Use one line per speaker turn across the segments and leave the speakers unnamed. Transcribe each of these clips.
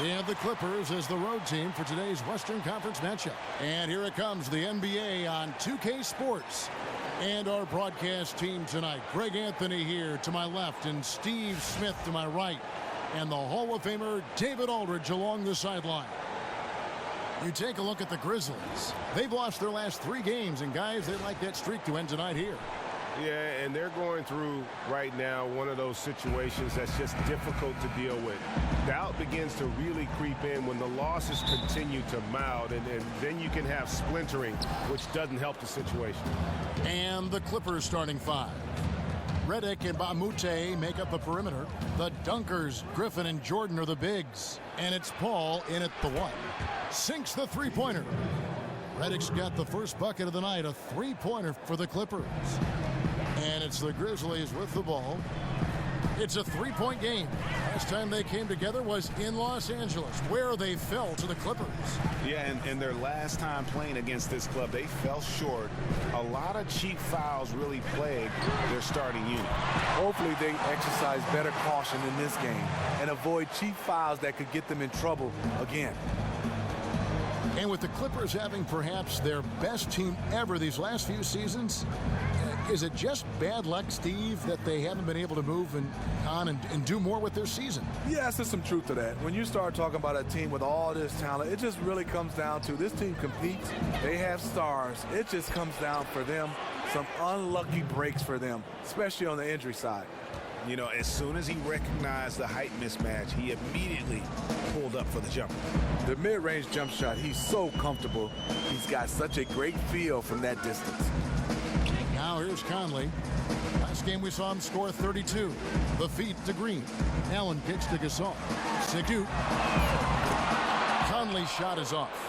We have the Clippers as the road team for today's Western Conference matchup. And here it comes, the NBA on 2K Sports. And our broadcast team tonight, Greg Anthony here to my left and Steve Smith to my right. And the Hall of Famer David Aldridge along the sideline. You take a look at the Grizzlies. They've lost their last 3 games, and guys, they'd like that streak to end tonight here.
Yeah, and they're going through right now one of those situations that's just difficult to deal with. Doubt begins to really creep in when the losses continue to mount, and then you can have splintering, which doesn't help the situation.
And the Clippers starting 5. Redick and Bamute make up the perimeter. The Dunkers, Griffin and Jordan are the bigs. And it's Paul in at the 1. Sinks the three-pointer. Redick's got the first bucket of the night, a three-pointer for the Clippers. And it's the Grizzlies with the ball. It's a 3-point game. Last time they came together was in Los Angeles, where they fell to the Clippers.
Yeah, and their last time playing against this club, they fell short. A lot of cheap fouls really plagued their starting unit.
Hopefully they exercise better caution in this game and avoid cheap fouls that could get them in trouble again.
And with the Clippers having perhaps their best team ever these last few seasons, is it just bad luck, Steve, that they haven't been able to move on and do more with their season?
Yes, there's some truth to that. When you start talking about a team with all this talent, it just really comes down to this team competes. They have stars. It just comes down for them, some unlucky breaks for them, especially on the injury side.
You know, as soon as he recognized the height mismatch, he immediately pulled up for the jumper.
The mid-range jump shot, he's so comfortable. He's got such a great feel from that distance.
Now here's Conley. Last game we saw him score 32. The feed to Green. Allen kicks to Gasol. 6-2. Conley's shot is off.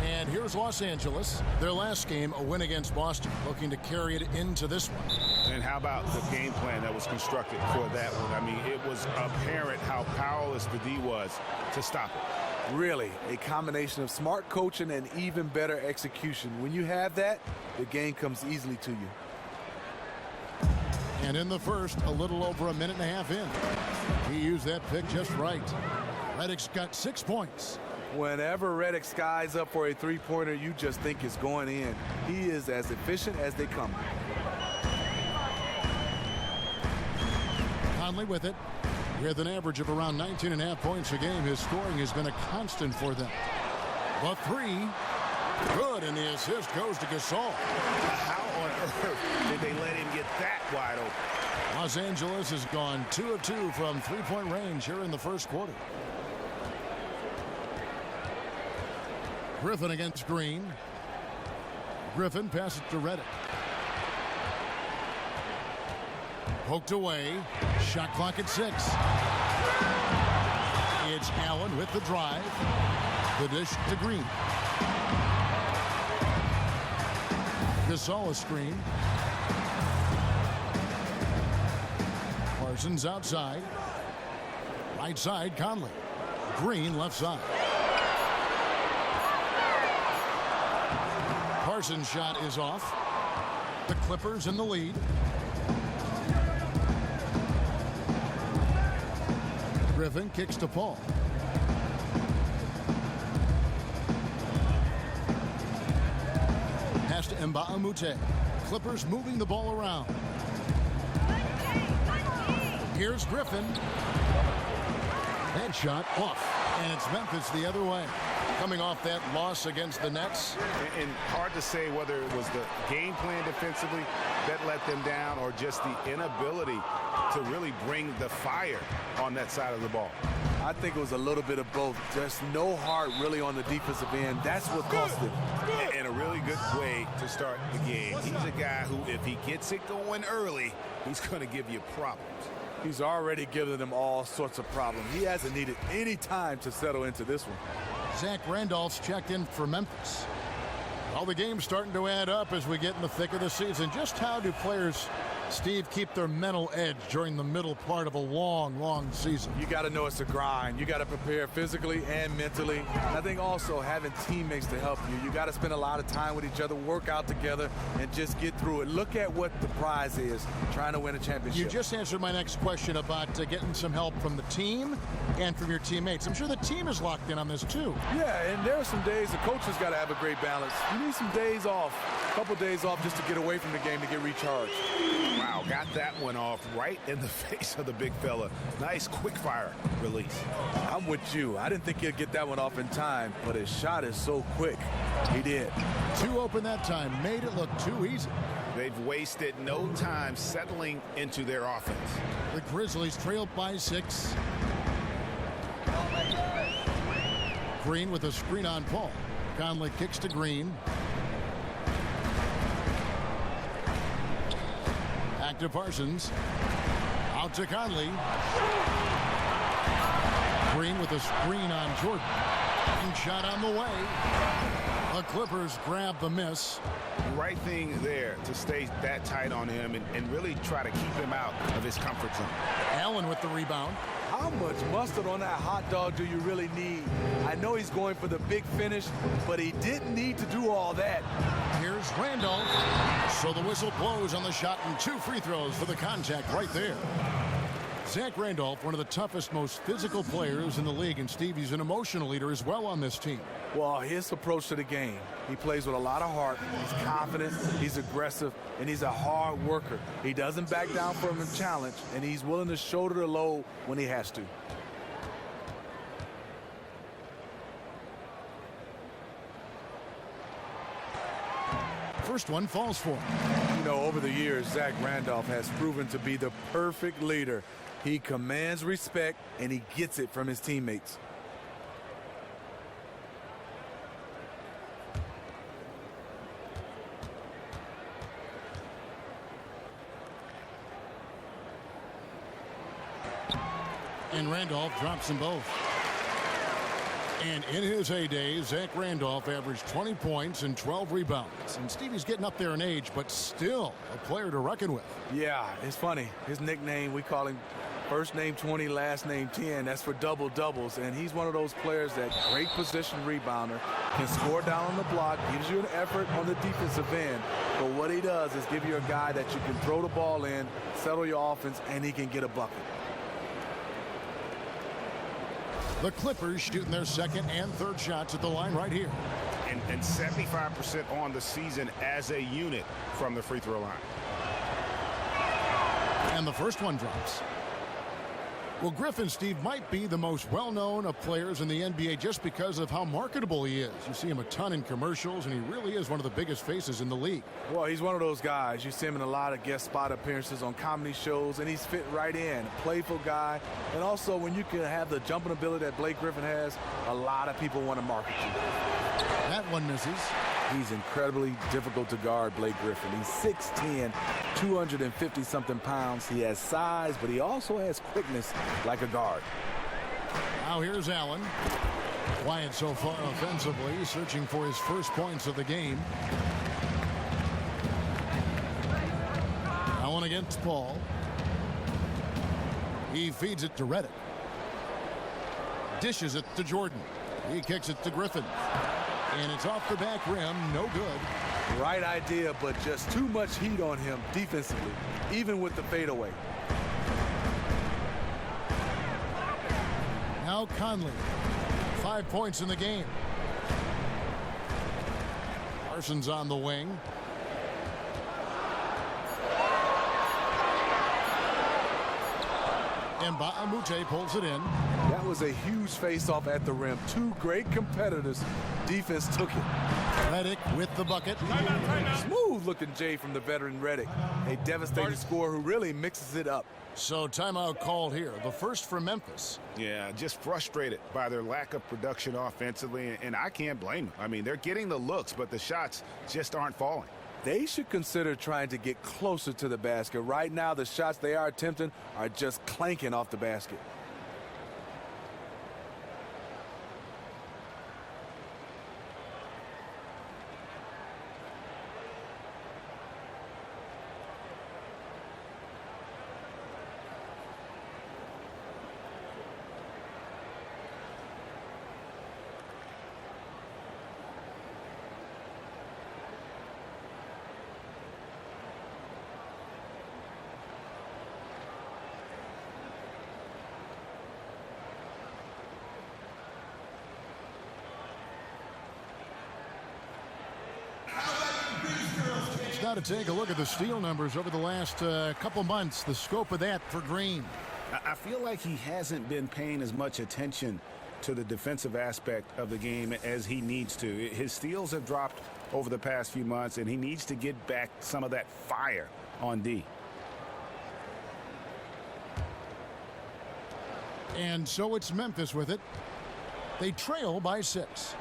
And here's Los Angeles. Their last game, a win against Boston, looking to carry it into this one.
And how about the game plan that was constructed for that one? I mean, it was apparent how powerless the D was to stop it.
Really, a combination of smart coaching and even better execution. When you have that, the game comes easily to you.
And in the first, a little over a minute and a half in. He used that pick just right. Redick's got 6 points.
Whenever Redick skies up for a three-pointer, you just think it's going in. He is as efficient as they come.
Conley with it. With an average of around 19.5 points a game, his scoring has been a constant for them. The 3, good, and the assist goes to Gasol.
How on earth did they let him get that wide open?
Los Angeles has gone 2 of 2 from three-point range here in the first quarter. Griffin against Green. Griffin passes to Redick. Poked away. Shot clock at 6. It's Allen with the drive. The dish to Green. Gasol a screen. Parsons outside. Right side, Conley. Green left side. Parsons' shot is off. The Clippers in the lead. Griffin kicks to Paul. Pass to Mbamute. Clippers moving the ball around. Here's Griffin. That shot off. And it's Memphis the other way. Coming off that loss against the Nets.
And hard to say whether it was the game plan defensively that let them down or just the inability to really bring the fire on that side of the ball.
I think it was a little bit of both. Just no heart really on the defensive end. That's what cost them.
And a really good way to start the game. He's a guy who, if he gets it going early, he's going to give you problems.
He's already given them all sorts of problems. He hasn't needed any time to settle into this one.
Zach Randolph's checked in for Memphis. All the games starting to add up as we get in the thick of the season. Just how do players, Steve, keep their mental edge during the middle part of a long, long season?
You got to know it's a grind. You got to prepare physically and mentally. I think also having teammates to help you. You got to spend a lot of time with each other, work out together, and just get through it. Look at what the prize is, trying to win a championship.
You just answered my next question about getting some help from the team and from your teammates. I'm sure the team is locked in on this too.
Yeah, and there are some days the coach has got to have a great balance. You need some days off, a couple days off just to get away from the game to get recharged.
Wow, got that one off right in the face of the big fella. Nice quick fire release.
I'm with you. I didn't think he'd get that one off in time, but his shot is so quick. He did.
2 open that time, made it look too easy.
They've wasted no time settling into their offense.
The Grizzlies trailed by 6. Green with a screen on Paul. Conley kicks to Green. Back to Parsons. Out to Conley. Green with a screen on Jordan. And shot on the way. The Clippers grab the miss.
Right thing there to stay that tight on him and really try to keep him out of his comfort zone.
Allen with the rebound.
How much mustard on that hot dog do you really need? I know he's going for the big finish, but he didn't need to do all that.
Here's Randolph. So the whistle blows on the shot and 2 free throws for the contact right there. Zach Randolph, one of the toughest, most physical players in the league, and Steve, he's an emotional leader as well on this team.
Well, his approach to the game, he plays with a lot of heart. He's confident, he's aggressive, and he's a hard worker. He doesn't back down from a challenge, and he's willing to shoulder the load when he has to.
First one falls for him.
You know, over the years, Zach Randolph has proven to be the perfect leader. He commands respect, and he gets it from his teammates.
And Randolph drops them both. And in his heyday, Zach Randolph averaged 20 points and 12 rebounds. And Stevie's getting up there in age, but still a player to reckon with.
Yeah, it's funny. His nickname, we call him first name 20, last name 10. That's for double doubles. And he's one of those players that great position rebounder, can score down on the block, gives you an effort on the defensive end. But what he does is give you a guy that you can throw the ball in, settle your offense, and he can get a bucket.
The Clippers shooting their second and third shots at the line right here.
And 75% on the season as a unit from the free throw line.
And the first one drops. Well, Griffin, Steve, might be the most well-known of players in the NBA just because of how marketable he is. You see him a ton in commercials, and he really is one of the biggest faces in the league.
Well, he's one of those guys. You see him in a lot of guest spot appearances on comedy shows, and he's fit right in. A playful guy. And also, when you can have the jumping ability that Blake Griffin has, a lot of people want to market you.
That one misses.
He's incredibly difficult to guard, Blake Griffin. He's 6'10", 250-something pounds. He has size, but he also has quickness like a guard.
Now here's Allen. Quiet so far offensively, searching for his first points of the game. Now one against Paul. He feeds it to Redick. Dishes it to Jordan. He kicks it to Griffin. And it's off the back rim, no good.
Right idea, but just too much heat on him defensively, even with the fadeaway.
Now Conley, 5 points in the game. Parsons on the wing. And Ba'amute pulls it in.
That was a huge face-off at the rim. Two great competitors. Defense took it.
Redick with the bucket.
Smooth-looking J from the veteran Redick. A devastating scorer who really mixes it up.
So timeout called here. The first for Memphis.
Yeah, just frustrated by their lack of production offensively, and I can't blame them. I mean, they're getting the looks, but the shots just aren't falling.
They should consider trying to get closer to the basket. Right now, the shots they are attempting are just clanking off the basket.
now to take a look at the steal numbers over the last couple months. The scope of that for Green.
I feel like he hasn't been paying as much attention to the defensive aspect of the game as he needs to. His steals have dropped over the past few months, and he needs to get back some of that fire on D.
And so it's Memphis with it. They trail by 6.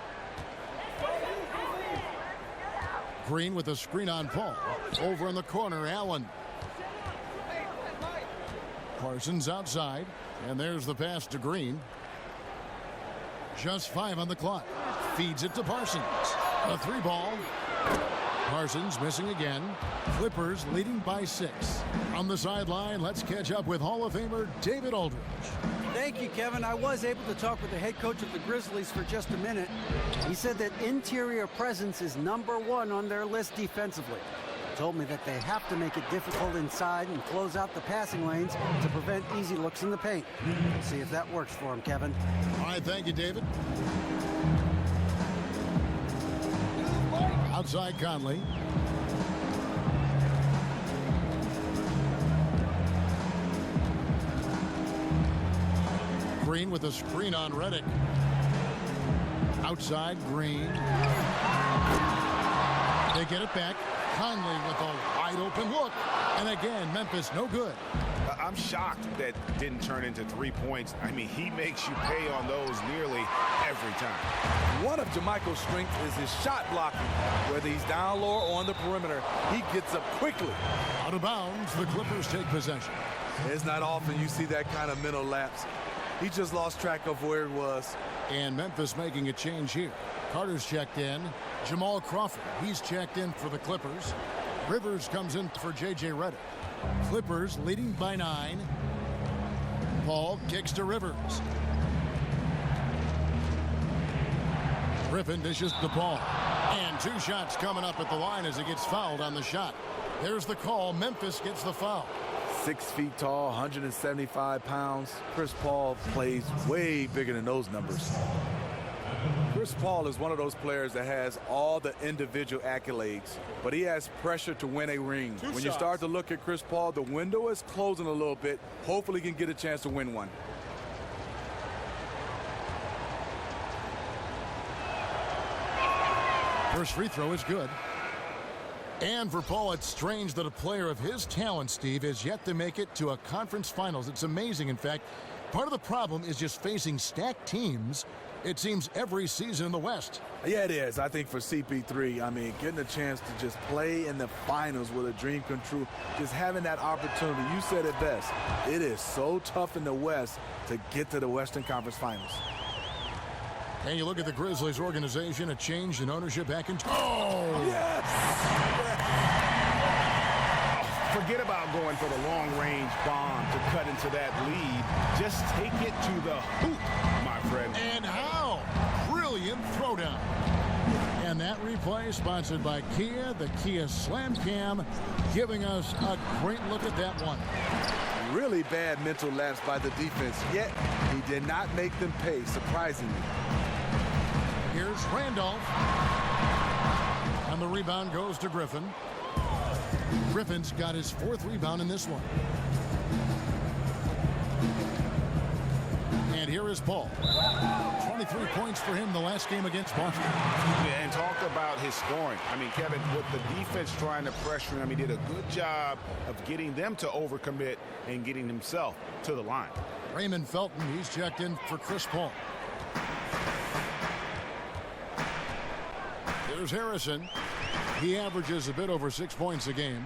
Green with a screen on Paul. Over in the corner, Allen. Parsons outside, and there's the pass to Green. Just 5 on the clock. Feeds it to Parsons. A 3-ball. Parsons missing again. Clippers leading by 6. On the sideline, let's catch up with Hall of Famer David Aldridge.
Thank you, Kevin. I was able to talk with the head coach of the Grizzlies for just a minute. He said that interior presence is #1 on their list defensively. He told me that they have to make it difficult inside and close out the passing lanes to prevent easy looks in the paint. We'll see if that works for him, Kevin.
All right, thank you, David. Outside Conley. Green with a screen on Redick. Outside Green. They get it back. Conley with a wide open look. And again, Memphis no good.
I'm shocked that didn't turn into 3 points. I mean, he makes you pay on those nearly every time.
One of JaMychal's strengths is his shot blocking. Whether he's down low or on the perimeter, he gets up quickly.
Out of bounds, the Clippers take possession.
It's not often you see that kind of mental lapse. He just lost track of where it was.
And Memphis making a change here. Carter's checked in. Jamal Crawford, he's checked in for the Clippers. Rivers comes in for J.J. Redick. Clippers leading by 9. Paul kicks to Rivers. Griffin dishes the ball. And 2 shots coming up at the line as he gets fouled on the shot. There's the call. Memphis gets the foul.
6 feet tall, 175 pounds. Chris Paul plays way bigger than those numbers. Chris Paul is one of those players that has all the individual accolades, but he has pressure to win a ring. When you start to look at Chris Paul, the window is closing a little bit. Hopefully he can get a chance to win one.
First free throw is good. And for Paul, it's strange that a player of his talent, Steve, has yet to make it to a conference finals. It's amazing, in fact. Part of the problem is just facing stacked teams, it seems, every season in the West.
Yeah, it is. I think for CP3, I mean, getting a chance to just play in the finals with a dream come true, just having that opportunity. You said it best. It is so tough in the West to get to the Western Conference Finals.
And you look at the Grizzlies organization, a change in ownership back in... Oh!
Yes!
Forget about going for the long-range bomb to cut into that lead. Just take it to the hoop, my friend.
And how? Brilliant throwdown. And that replay sponsored by Kia, the Kia Slam Cam, giving us a great look at that one.
Really bad mental lapse by the defense, yet he did not make them pay, surprisingly.
Here's Randolph. And the rebound goes to Griffin. Griffin's got his 4th rebound in this one. And here is Paul. 23 points for him the last game against Boston.
And talk about his scoring. I mean, Kevin, with the defense trying to pressure him, he did a good job of getting them to overcommit and getting himself to the line.
Raymond Felton, he's checked in for Chris Paul. There's Harrison. He averages a bit over 6 points a game.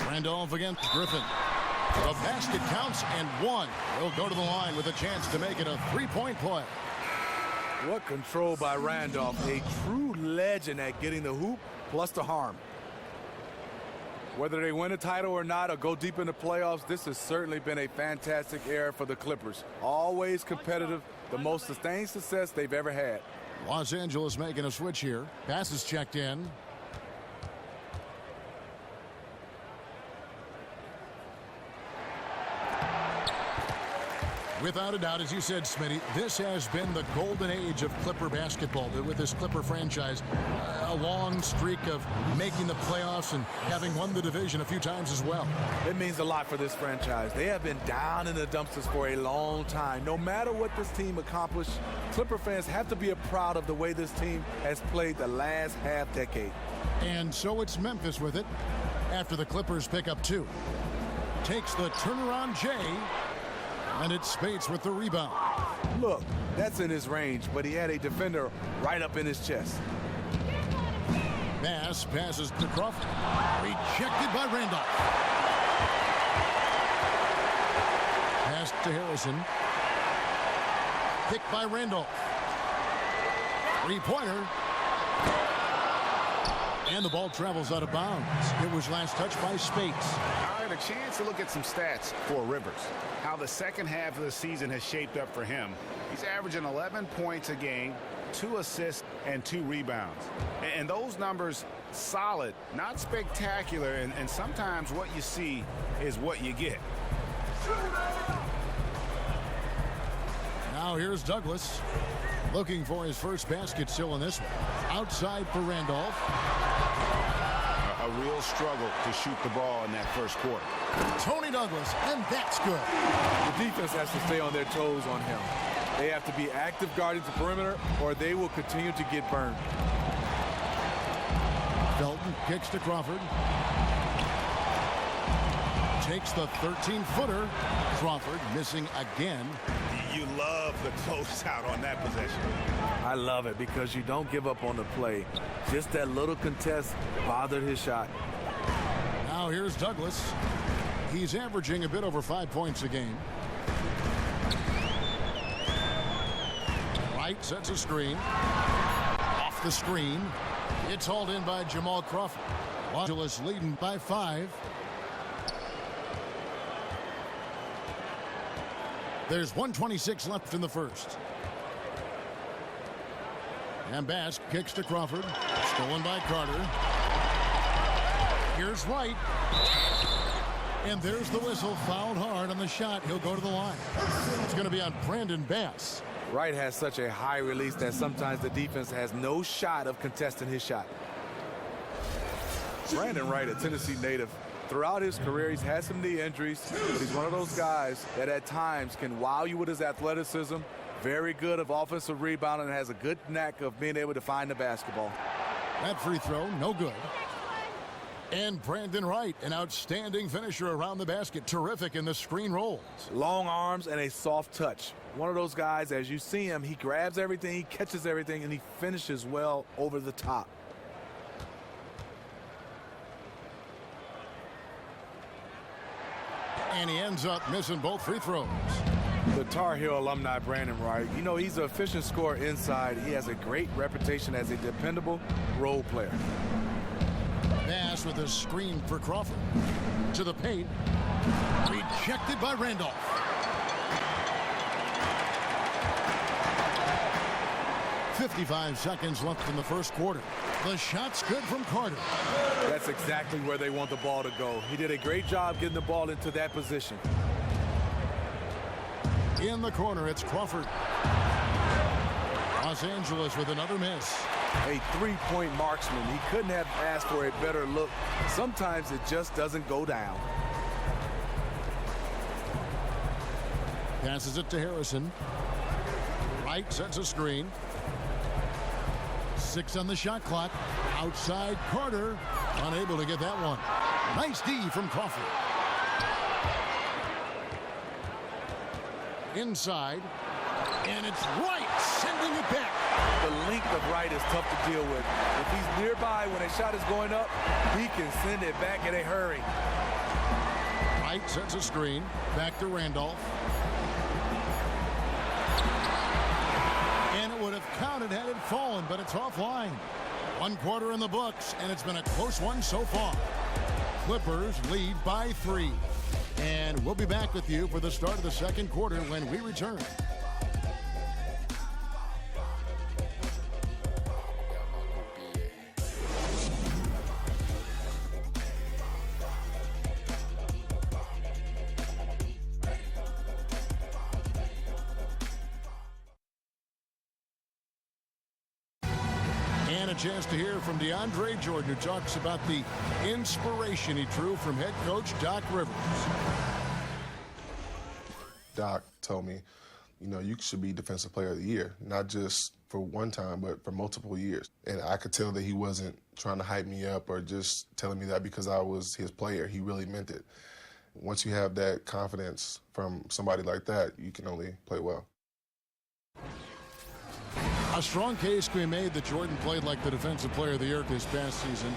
Randolph against Griffin. The basket counts and 1. He'll go to the line with a chance to make it a 3-point play.
What control by Randolph. A true legend at getting the hoop plus the harm. Whether they win a title or not or go deep in the playoffs, this has certainly been a fantastic era for the Clippers. Always competitive, the most sustained success they've ever had.
Los Angeles making a switch here. Pass is checked in. Without a doubt, as you said, Smitty, this has been the golden age of Clipper basketball with this Clipper franchise. A long streak of making the playoffs and having won the division a few times as well.
It means a lot for this franchise. They have been down in the dumpsters for a long time. No matter what this team accomplished, Clipper fans have to be proud of the way this team has played the last half decade.
And so it's Memphis with it after the Clippers pick up 2. Takes the turnaround Jay, and it's Spates with the rebound.
Look, that's in his range, but he had a defender right up in his chest.
Bass passes to Crawford. Rejected by Randolph. Pass to Harrison. Kicked by Randolph. Three-pointer. And the ball travels out of bounds. It was last touched by Spates.
All right, a chance to look at some stats for Rivers. How the second half of the season has shaped up for him. He's averaging 11 points a game, 2 assists, and 2 rebounds. And those numbers, solid, not spectacular, and sometimes what you see is what you get.
Now here's Douglas, looking for his first basket still in this one. Outside for Randolph.
A real struggle to shoot the ball in that first quarter.
Tony Douglas, and that's good.
The defense has to stay on their toes on him. They have to be active guarding the perimeter, or they will continue to get burned.
Felton kicks to Crawford. Takes the 13-footer. Crawford missing again.
You love the closeout on that possession.
I love it because you don't give up on the play. Just that little contest bothered his shot.
Now here's Douglas. He's averaging a bit over 5 points a game. Wright sets a screen. Off the screen. It's hauled in by Jamal Crawford. Los Angeles leading by 5. There's 1:26 left in the first. And Bass kicks to Crawford. Stolen by Carter. Here's Wright. And there's the whistle. Fouled hard on the shot. He'll go to the line. It's going to be on Brandon Bass.
Wright has such a high release that sometimes the defense has no shot of contesting his shot. Brandon Wright, a Tennessee native. Throughout his career, he's had some knee injuries. He's one of those guys that at times can wow you with his athleticism. Very good of offensive rebounding and has a good knack of being able to find the basketball.
That free throw, no good. And Brandon Wright, an outstanding finisher around the basket. Terrific in the screen rolls.
Long arms and a soft touch. One of those guys, as you see him, he grabs everything, he catches everything, and he finishes well over the top.
And he ends up missing both free throws.
The Tar Heel alumni, Brandon Wright, you know, he's an efficient scorer inside. He has a great reputation as a dependable role player.
Bass with a screen for Crawford. To the paint. Rejected by Randolph. .55 seconds left in the first quarter. The shot's good from Carter.
That's exactly where they want the ball to go. He did a great job getting the ball into that position.
In the corner, it's Crawford. Los Angeles with another miss.
A three-point marksman. He couldn't have asked for a better look. Sometimes it just doesn't go down.
Passes it to Harrison. Wright sets a screen. 6 on the shot clock. Outside Carter. Unable to get that one. Nice D from Crawford. Inside. And it's Wright sending it back.
The length of Wright is tough to deal with. If he's nearby when a shot is going up, he can send it back in a hurry.
Wright sets a screen. Back to Randolph. And it would have counted had it fallen, but it's offline. 1 quarter in the books, and it's been a close one so far. Clippers lead by 3. And we'll be back with you for the start of the second quarter when we return. chance to hear from DeAndre Jordan, who talks about the inspiration he drew from head coach Doc Rivers.
Doc told me, you know, you should be Defensive Player of the Year, not just for one time, but for multiple years. And I could tell that he wasn't trying to hype me up or just telling me that because I was his player. He really meant it. Once you have that confidence from somebody like that, you can only play well.
A strong case can be made that Jordan played like the Defensive Player of the Year this past season.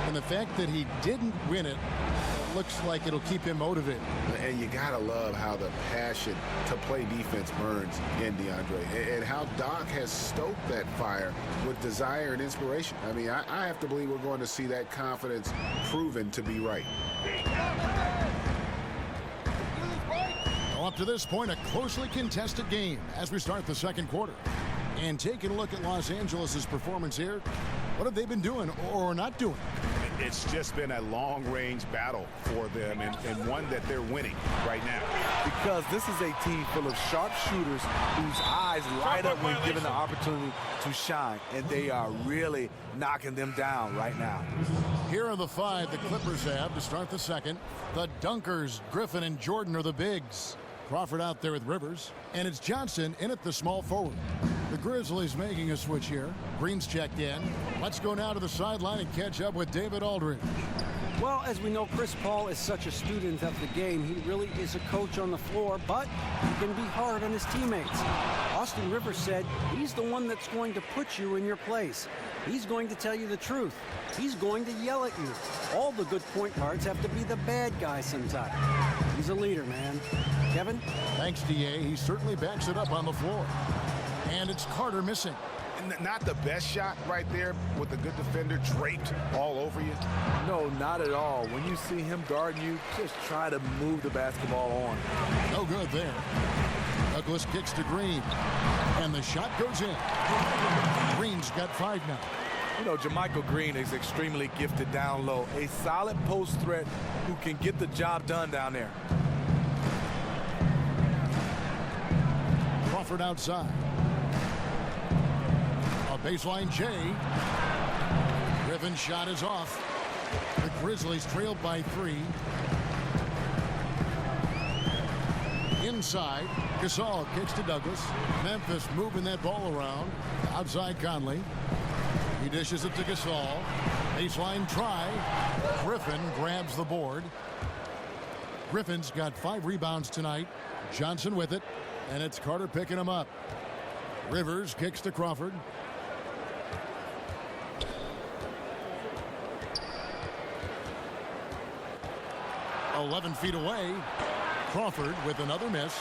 And the fact that he didn't win it looks like it'll keep him motivated.
And you got to love how the passion to play defense burns in DeAndre, and how Doc has stoked that fire with desire and inspiration. I mean, I have to believe we're going to see that confidence proven to be right.
Well, up to this point, a closely contested game as we start the second quarter. And taking a look at Los Angeles' performance here, what have they been doing or not doing?
It's just been a long-range battle for them, and one that they're winning right now.
Because this is a team full of sharp shooters whose eyes light up when given the opportunity to shine, and they are really knocking them down right now.
Here are the five the Clippers have to start the second. The Dunkers, Griffin and Jordan are the bigs. Crawford out there with Rivers, and it's Johnson in at the small forward. The Grizzlies making a switch here. Green's checked in. Let's go now to the sideline and catch up with David Aldridge.
Well, as we know, Chris Paul is such a student of the game. He really is a coach on the floor, but he can be hard on his teammates. Austin Rivers said he's the one that's going to put you in your place. He's going to tell you the truth. He's going to yell at you. All the good point guards have to be the bad guy sometimes. He's a leader, man. Kevin?
Thanks, D.A. He certainly backs it up on the floor. And it's Carter missing.
Not the best shot right there with a good defender draped all over you.
No, not at all. When you see him guarding you, just try to move the basketball on.
No good there. Douglas kicks to Green. And the shot goes in. Green's got 5 now.
You know, JaMychal Green is extremely gifted down low. A solid post threat who can get the job done down there.
Crawford outside. A baseline J. Griffin's shot is off. The Grizzlies trailed by 3. Inside, Gasol kicks to Douglas. Memphis moving that ball around. Outside Conley. He dishes it to Gasol. Baseline try. Griffin grabs the board. Griffin's got 5 rebounds tonight. Johnson with it. And it's Carter picking him up. Rivers kicks to Crawford. "11 feet away. Crawford with another miss.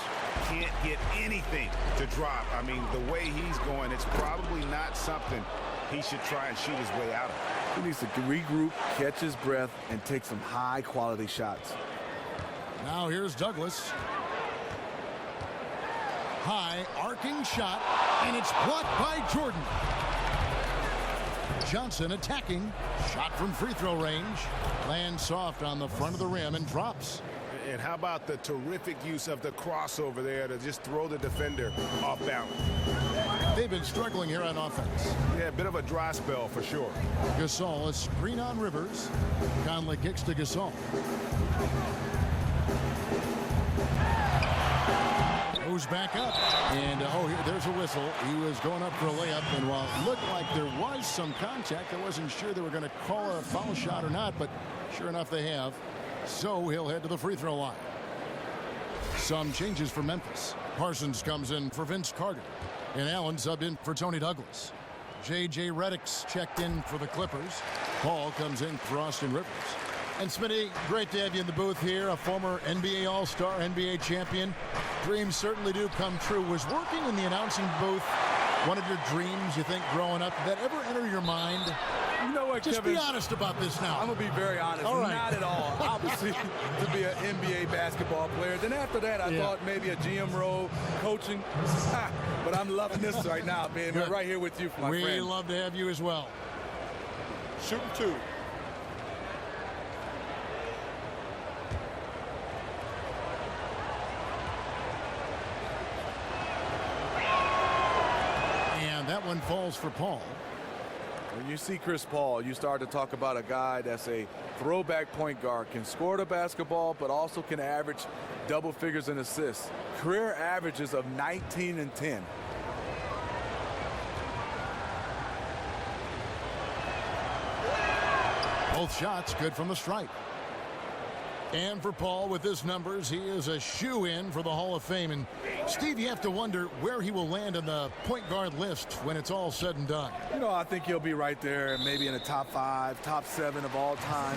Can't get anything to drop. I mean, the way he's going, it's probably not something he should try and shoot his way out of.
He needs to regroup, catch his breath, and take some high-quality shots.
Now here's Douglas. High arcing shot, and it's blocked by Jordan. Johnson attacking. Shot from free throw range. Lands soft on the front of the rim and drops.
And how about the terrific use of the crossover there to just throw the defender off balance?
They've been struggling here on offense.
Yeah, a bit of a dry spell for sure.
Gasol, a screen on Rivers. Conley kicks to Gasol. Goes back up, and there's a whistle. He was going up for a layup, and while it looked like there was some contact, I wasn't sure they were going to call a foul shot or not, but sure enough they have. So he'll head to the free throw line. Some changes for Memphis. Parsons comes in for Vince Carter, and Allen subbed in for Tony Douglas. J.J. Redick's checked in for the Clippers. Paul comes in for Austin Rivers. And Smitty, great to have you in the booth here, a former NBA All-Star, NBA champion. Dreams certainly do come true. Was working in the announcing booth one of your dreams, you think, growing up? Did that ever enter your mind?
You know what,
Just
Kevin?
be honest about this now.
I'm going to be very honest.
All right.
Not at all. Obviously, to be an NBA basketball player. Then after that, I thought maybe a GM role, coaching. But I'm loving this right now, being right here with you, my friend.
We love to have you as well.
Shooting 2.
And that one falls for Paul.
When you see Chris Paul, you start to talk about a guy that's a throwback point guard, can score the basketball, but also can average double figures in assists. Career averages of 19 and 10.
Both shots good from the stripe. And for Paul, with his numbers, he is a shoo-in for the Hall of Fame. And Steve, you have to wonder where he will land on the point guard list when it's all said and done.
You know, I think he'll be right there, maybe in the top 5, top 7 of all time.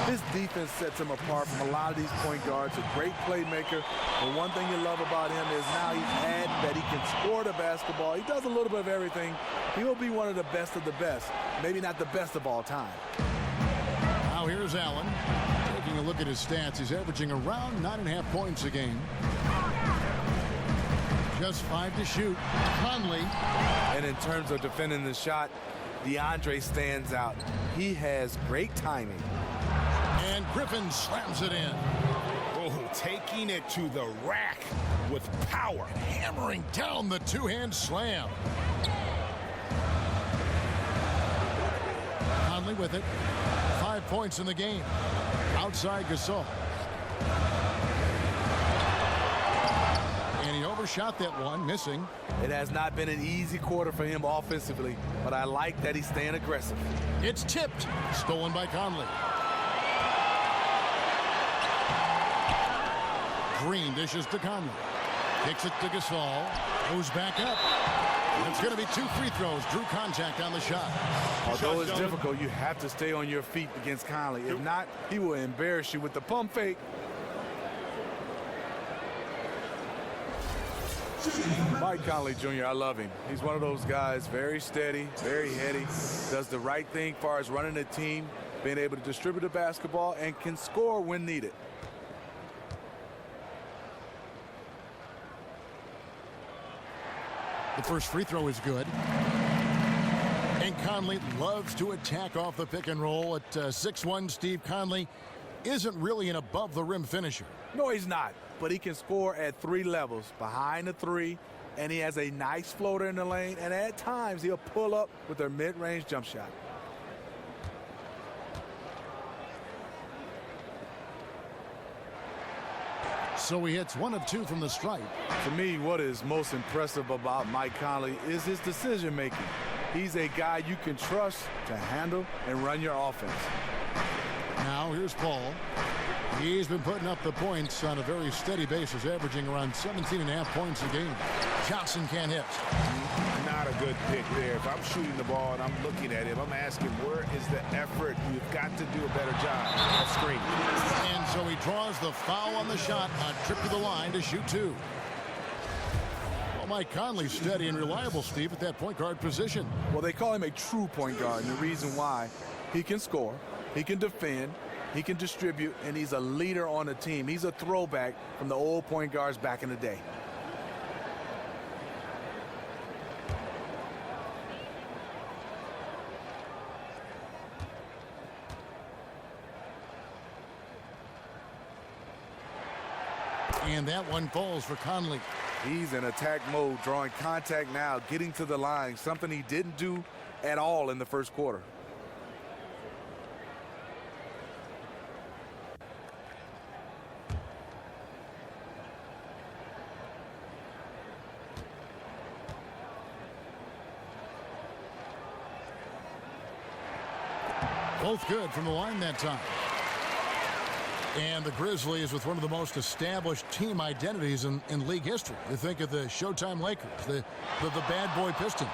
His defense sets him apart from a lot of these point guards. A great playmaker. But one thing you love about him is now he's added that he can score the basketball. He does a little bit of everything. He'll be one of the best, maybe not the best of all time.
Now here's Allen. Taking a look at his stats, he's averaging around 9.5 points a game. Just 5 to shoot. Conley.
And in terms of defending the shot, DeAndre stands out. He has great timing.
And Griffin slams it in.
Oh, taking it to the rack with power.
Hammering down the two-hand slam. Conley with it. 5 points in the game. Outside Gasol. And he overshot that one, missing.
It has not been an easy quarter for him offensively, but I like that he's staying aggressive.
It's tipped. Stolen by Conley. Green dishes to Conley. Kicks it to Gasol. Goes back up. It's going to be 2 free throws. Drew contact on the shot.
Although it's difficult, you have to stay on your feet against Conley. If not, he will embarrass you with the pump fake. Mike Conley Jr., I love him. He's one of those guys, very steady, very heady, does the right thing as far as running the team, being able to distribute the basketball, and can score when needed.
The first free throw is good. And Conley loves to attack off the pick and roll. At 6'1", Steve, Conley isn't really an above-the-rim finisher.
No, he's not. But he can score at 3 levels, behind the 3, and he has a nice floater in the lane, and at times he'll pull up with a mid-range jump shot.
So he hits 1 of 2 from the stripe.
To me, what is most impressive about Mike Conley is his decision-making. He's a guy you can trust to handle and run your offense.
Now here's Paul. He's been putting up the points on a very steady basis, averaging around 17.5 points a game. Johnson can't hit.
Not a good pick there. If I'm shooting the ball and I'm looking at him, I'm asking, where is the effort? You've got to do a better job of screening.
And so he draws the foul on the shot, a trip to the line to shoot 2. Well, Mike Conley's steady and reliable, Steve, at that point guard position.
Well, they call him a true point guard, and the reason why, he can score, he can defend, he can distribute, and he's a leader on the team. He's a throwback from the old point guards back in the day.
And that one falls for Conley.
He's in attack mode, drawing contact now, getting to the line, something he didn't do at all in the first quarter.
Both good from the line that time. And the Grizzlies with one of the most established team identities in league history. You think of the Showtime Lakers, the bad boy Pistons.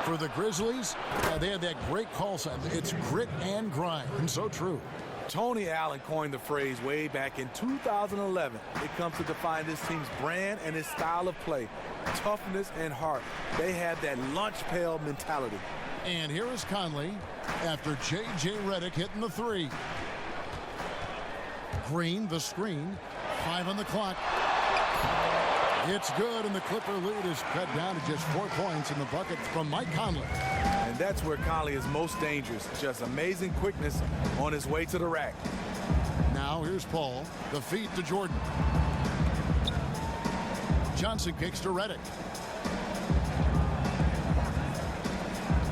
For the Grizzlies, they had that great call sign. It's grit and grind, and so true.
Tony Allen coined the phrase way back in 2011. It comes to define this team's brand and its style of play. Toughness and heart. They have that lunch pail mentality.
And here is Conley after J.J. Redick hitting the 3. Green, the screen, 5 on the clock. It's good, and the Clipper lead is cut down to just 4 points in the bucket from Mike Conley.
And that's where Conley is most dangerous. Just amazing quickness on his way to the rack.
Now here's Paul. The feed to Jordan. Johnson kicks to Redick.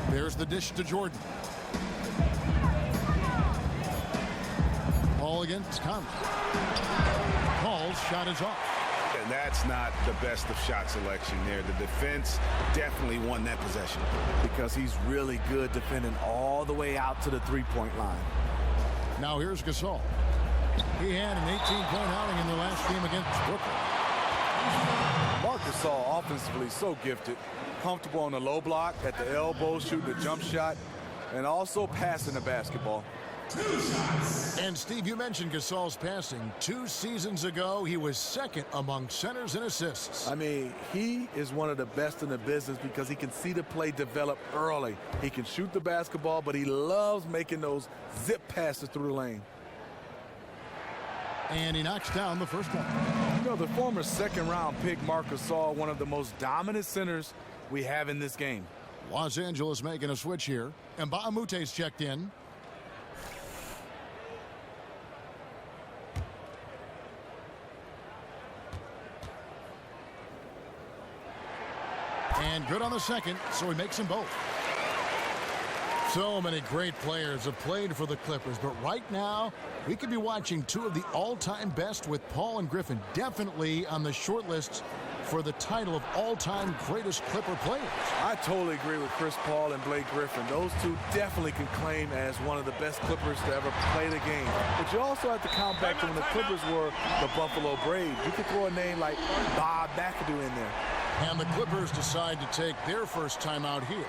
There's the dish to Jordan. against Conley. Paul's shot is off.
And that's not the best of shot selection there. The defense definitely won that possession.
Because he's really good defending all the way out to the three-point line.
Now here's Gasol. He had an 18-point outing in their last game against Brooklyn.
Marc Gasol, offensively, so gifted. Comfortable on the low block, at the elbow, shooting a jump shot, and also passing the basketball.
And Steve, you mentioned Gasol's passing. 2 seasons ago, he was second among centers in assists.
I mean, he is one of the best in the business because he can see the play develop early. He can shoot the basketball, but he loves making those zip passes through the lane.
And he knocks down the first one.
You know, the former second-round pick, Marc Gasol, one of the most dominant centers we have in this game.
Los Angeles making a switch here. And Mbaamute's checked in. And good on the second, so he makes them both. So many great players have played for the Clippers, but right now we could be watching 2 of the all-time best with Paul and Griffin definitely on the short list for the title of all-time greatest Clipper players.
I totally agree with Chris Paul and Blake Griffin. Those 2 definitely can claim as one of the best Clippers to ever play the game. But you also have to count back to when the Clippers were the Buffalo Braves. You could throw a name like Bob McAdoo in there.
And the Clippers decide to take their first time out here.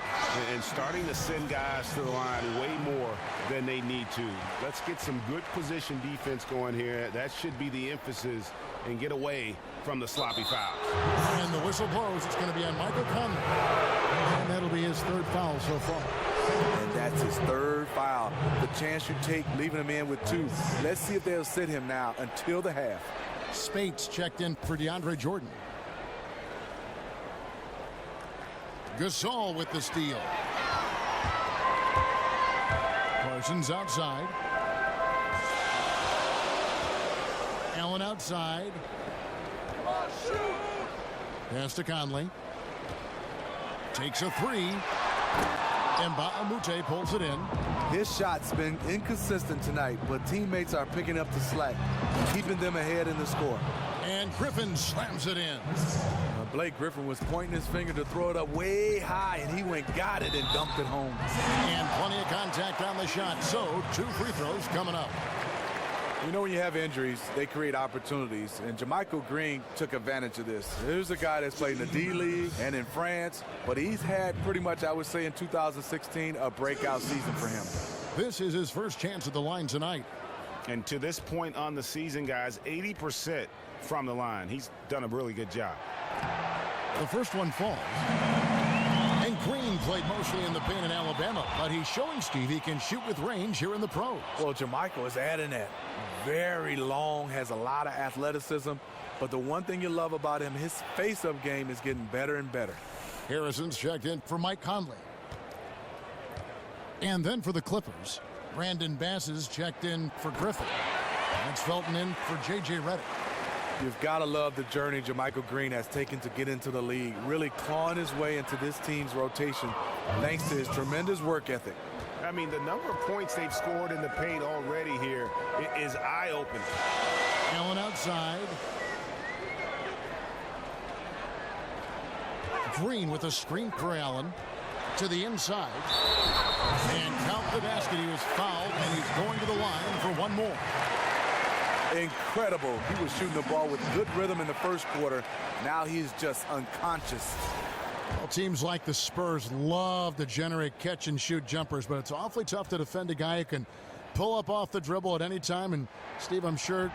And starting to send guys to the line way more than they need to. Let's get some good position defense going here. That should be the emphasis, and get away from the sloppy fouls.
And the whistle blows. It's going to be on Michael Conley. And that'll be his 3rd foul so far.
And that's his 3rd foul. The chance you take leaving him in with 2. Let's see if they'll sit him now until the half.
Spates checked in for DeAndre Jordan. Gasol with the steal. Parsons outside. Allen outside. Pass to Conley. Takes a 3. And Mbaamoute pulls it in.
His shot's been inconsistent tonight, but teammates are picking up the slack, keeping them ahead in the score.
And Griffin slams it in.
Blake Griffin was pointing his finger to throw it up way high, and he got it and dumped it home.
And plenty of contact on the shot, so 2 free throws coming up.
You know, when you have injuries, they create opportunities, and JaMychal Green took advantage of this. Here's a guy that's played in the D-League and in France, but he's had pretty much, I would say, in 2016, a breakout season for him.
This is his first chance at the line tonight.
And to this point on the season, guys, 80% from the line. He's done a really good job.
The first one falls. And Green played mostly in the paint in Alabama, but he's showing Steve he can shoot with range here in the pros.
Well, JaMychal is adding that. Very long, has a lot of athleticism, but the one thing you love about him, his face-up game is getting better and better.
Harrison's checked in for Mike Conley. And then for the Clippers, Brandon Bass is checked in for Griffin. That's Felton in for J.J. Redick.
You've got to love the journey JaMychal Green has taken to get into the league, really clawing his way into this team's rotation thanks to his tremendous work ethic.
I mean, the number of points they've scored in the paint already here is eye-opening.
Allen outside. Green with a screen for Allen to the inside. And count the basket. He was fouled, and he's going to the line for one more.
Incredible. He was shooting the ball with good rhythm in the first quarter. Now he's just unconscious.
Well, teams like the Spurs love to generate catch-and-shoot jumpers, but it's awfully tough to defend a guy who can pull up off the dribble at any time. And, Steve, I'm sure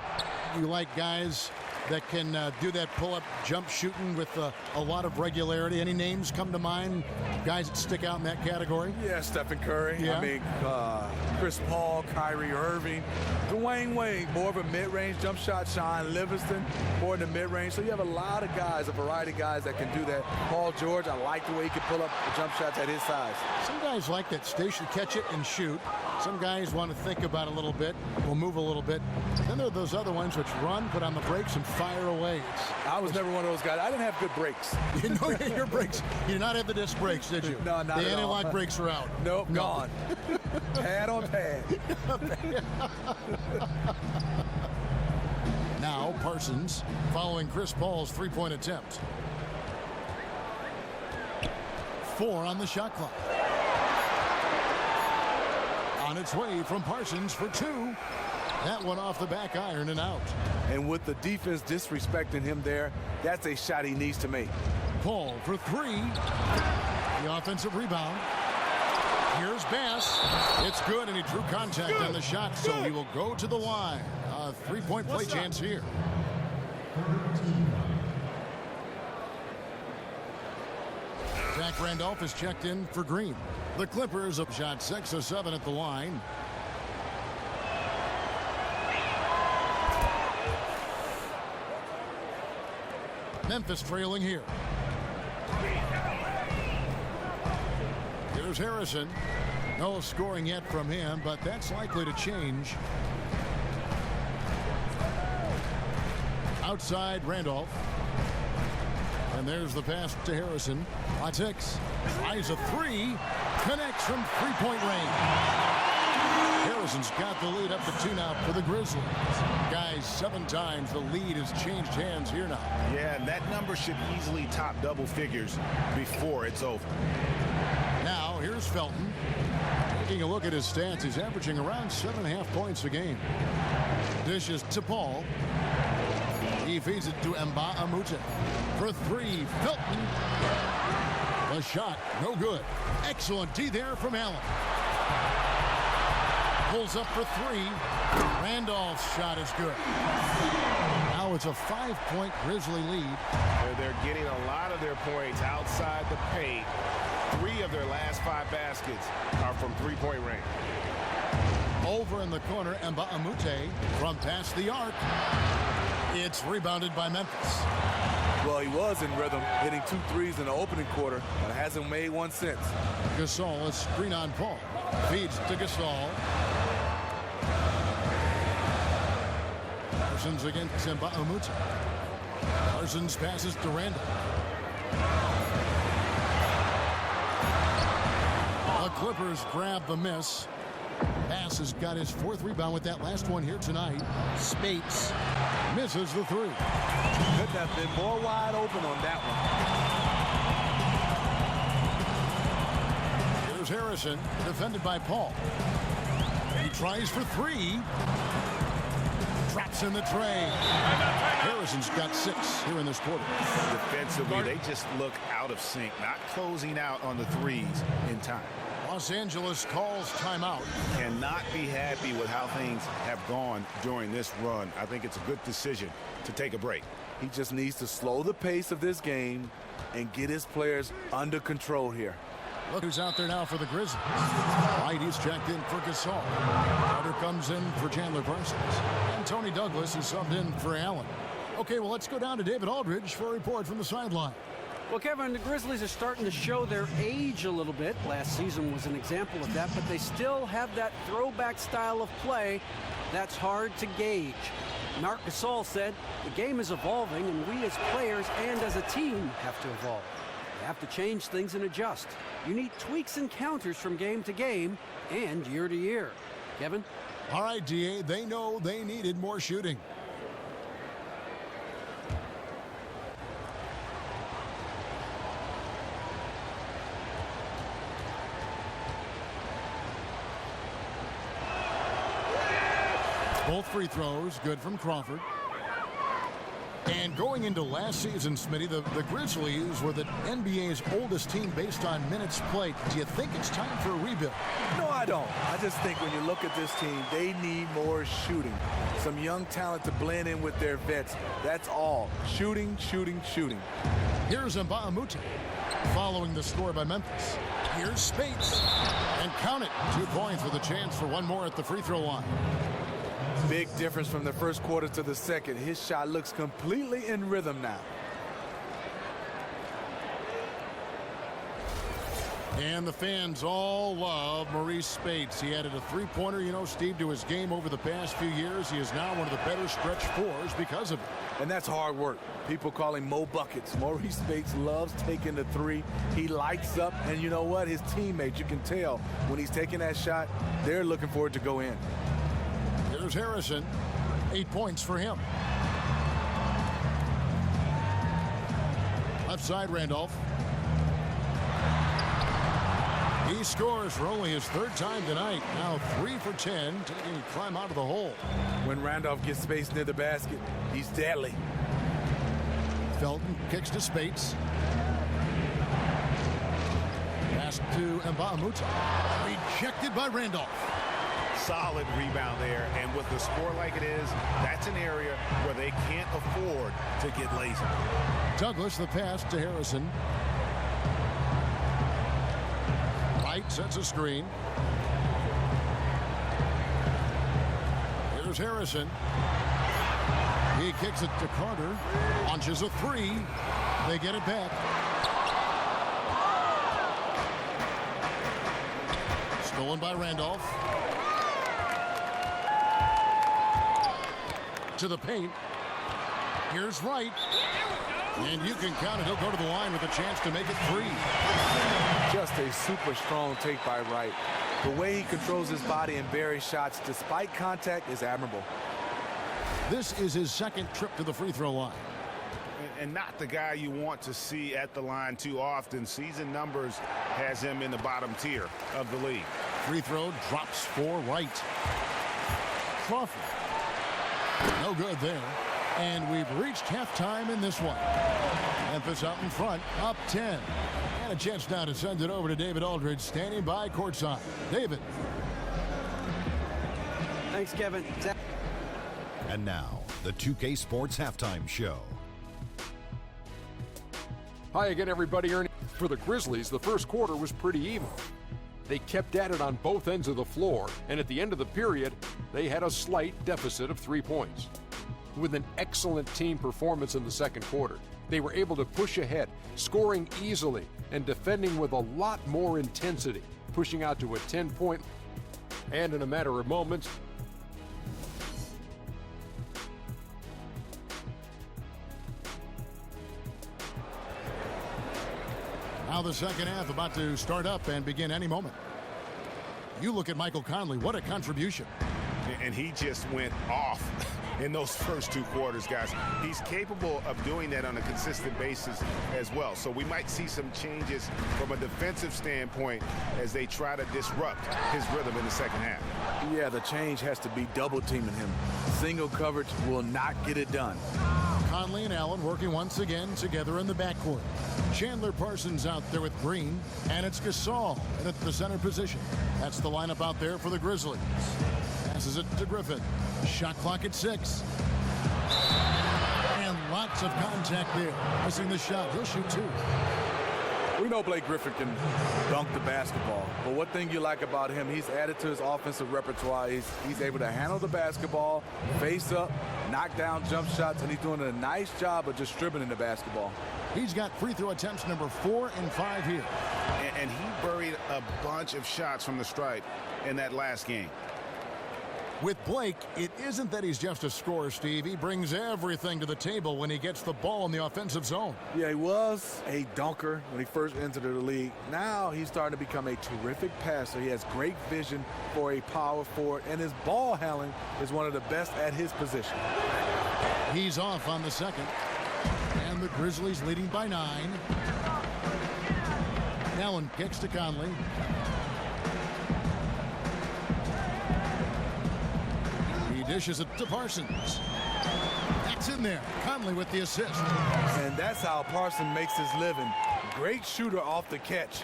you like guys that can do that pull-up jump shooting with a lot of regularity. Any names come to mind, guys that stick out in that category?
Yeah, Stephen Curry.
Yeah.
I mean, Chris Paul, Kyrie Irving, Dwayne Wade, more of a mid-range jump shot. Sean Livingston, more in the mid-range. So you have a lot of guys, a variety of guys that can do that. Paul George, I like the way he can pull up the jump shots at his size.
Some guys like that station, catch it and shoot. Some guys want to think about it a little bit, will move a little bit. Then there are those other ones which run, put on the brakes, and fire away.
I was never one of those guys. I didn't have good brakes.
You know your brakes. You did not have the disc brakes, did you?
No, not
the
at all.
anti-lock brakes are out.
Nope,
No.
gone. Pad on pad.
Now Parsons following Chris Paul's three-point attempt. 4 on the shot clock. On its way from Parsons for 2. That one off the back iron and out.
And with the defense disrespecting him there, that's a shot he needs to make.
Paul for 3. The offensive rebound. Here's Bass. It's good, and he drew contact on the shot, so he will go to the line. A three-point play chance here. Zach Randolph is checked in for Green. The Clippers have shot 6 of 7 at the line. Memphis trailing here. Here's Harrison. No scoring yet from him, but that's likely to change. Outside Randolph. And there's the pass to Harrison. On 6. Tries a 3. Connects from three-point range. Harrison's got the lead up to 2 now for the Grizzlies. Guys, 7 times the lead has changed hands here now.
Yeah, and that number should easily top double figures before it's over.
Now, here's Felton. Taking a look at his stats, he's averaging around 7.5 points a game. Dishes to Paul. He feeds it to Mbah-a-Moute. For 3, Felton. The shot, no good. Excellent D there from Allen. Pulls up for 3. Randolph's shot is good. Now it's a 5-point Grizzly lead.
They're getting a lot of their points outside the paint. 3 of their last 5 baskets are from three-point range.
Over in the corner, Mbah-a-Moute from past the arc. It's rebounded by Memphis.
Well, he was in rhythm, hitting 2 threes in the opening quarter, but hasn't made one since.
Gasol, a screen on Paul. Feeds to Gasol. Parsons against Mbah-a-Moute. Parsons passes to Randall. The Clippers grab the miss. Bass has got his 4th rebound with that last one here tonight. Spates misses the 3.
Couldn't have been more wide open on that one.
Here's Harrison, defended by Paul. He tries for 3. Drops in the tray. Harrison's got 6 here in this quarter.
Defensively, they just look out of sync, not closing out on the threes in time.
Los Angeles calls timeout.
Cannot be happy with how things have gone during this run. I think it's a good decision to take a break.
He just needs to slow the pace of this game and get his players under control here.
Look who's out there now for the Grizzlies. Whitey's checked in for Gasol. Carter comes in for Chandler Parsons. And Tony Douglas is subbed in for Allen. Okay, well, let's go down to David Aldridge for a report from the sideline.
Well, Kevin, the Grizzlies are starting to show their age a little bit. Last season was an example of that, but they still have that throwback style of play that's hard to gauge. Marc Gasol said, the game is evolving, and we as players and as a team have to evolve. We have to change things and adjust. You need tweaks and counters from game to game and year to year. Kevin?
All right, DA, they know they needed more shooting. Both free throws, good from Crawford. And going into last season, Smitty, the Grizzlies were the NBA's oldest team based on minutes played. Do you think it's time for a rebuild?
No, I don't. I just think when you look at this team, they need more shooting. Some young talent to blend in with their vets. That's all. Shooting, shooting, shooting.
Here's Mbah-a-Moute following the score by Memphis. Here's Spates. And count it. 2 points with a chance for one more at the free throw line.
Big difference from the first quarter to the second. His shot looks completely in rhythm now.
And the fans all love Maurice Spates. He added a three-pointer, you know, Steve, to his game over the past few years. He is now one of the better stretch fours because of it.
And that's hard work. People call him Mo Buckets. Maurice Spates loves taking the three. He lights up, and you know what? His teammates, you can tell when he's taking that shot, they're looking for it to go in.
Here's Harrison. 8 points for him. Left side, Randolph. He scores for only his third time tonight. Now 3 for 10, taking a climb out of the hole.
When Randolph gets space near the basket, he's deadly.
Felton kicks to Spates. Pass to Mbamute. Rejected by Randolph.
Solid rebound there, and with the score like it is, that's an area where they can't afford to get lazy.
Douglas, the pass to Harrison. Wright sets a screen. Here's Harrison. He kicks it to Carter. Launches a three. They get it back. Stolen by Randolph. To the paint. Here's Wright. And you can count it. He'll go to the line with a chance to make it 3.
Just a super strong take by Wright. The way he controls his body and buries shots despite contact is admirable.
This is his second trip to the free throw line.
And not the guy you want to see at the line too often. Season numbers has him in the bottom tier of the league.
Free throw drops for Wright. Crawford. No good there. And we've reached halftime in this one. Memphis out in front, up 10. And a chance now to send it over to David Aldridge, standing by courtside. David.
Thanks, Kevin.
And now, the 2K Sports Halftime Show.
Hi again, everybody. Ernie. For the Grizzlies, the first quarter was pretty even. They kept at it on both ends of the floor, and at the end of the period, they had a slight deficit of 3 points. With an excellent team performance in the second quarter, they were able to push ahead, scoring easily and defending with a lot more intensity, pushing out to a 10-point, and in a matter of moments,
Now the second half about to start up and begin any moment. You look at Michael Conley, what a contribution.
And he just went off in those first 2 quarters, guys. He's capable of doing that on a consistent basis as well. So we might see some changes from a defensive standpoint as they try to disrupt his rhythm in the second half.
Yeah, the change has to be double teaming him. Single coverage will not get it done.
Conley and Allen working once again together in the backcourt. Chandler Parsons out there with Green, and it's Gasol at the center position. That's the lineup out there for the Grizzlies. Passes it to Griffin. Shot clock at 6. And lots of contact there. Missing the shot. He'll shoot 2.
We know Blake Griffin can dunk the basketball, but one thing you like about him, he's added to his offensive repertoire. He's able to handle the basketball, face up, knock down jump shots, and he's doing a nice job of distributing the basketball.
He's got free throw attempts number 4 and 5 here.
And he buried a bunch of shots from the stripe in that last game.
With Blake, it isn't that he's just a scorer, Steve. He brings everything to the table when he gets the ball in the offensive zone.
Yeah, he was a dunker when he first entered the league. Now he's starting to become a terrific passer. He has great vision for a power forward, and his ball handling is one of the best at his position.
He's off on the second. And the Grizzlies leading by 9. Allen kicks to Conley. He dishes it to Parsons. That's in there. Conley with the assist.
And that's how Parsons makes his living. Great shooter off the catch.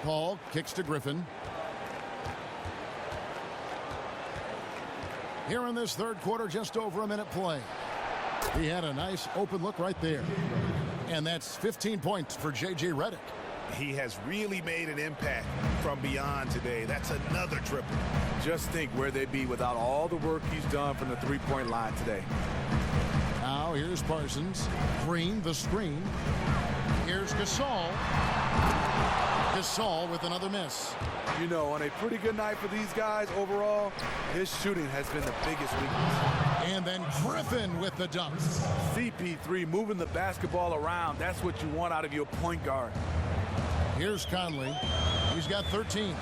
Paul kicks to Griffin. Here in this third quarter, just over a minute play. He had a nice open look right there. And that's 15 points for J.J. Redick.
He has really made an impact from beyond today. That's another triple.
Just think where they'd be without all the work he's done from the three-point line today.
Now here's Parsons. Green, the screen. Here's Gasol. Gasol with another miss.
You know, on a pretty good night for these guys overall, his shooting has been the biggest weakness.
And then Griffin with the dunk.
CP3 moving the basketball around. That's what you want out of your point guard.
Here's Conley. He's got 13.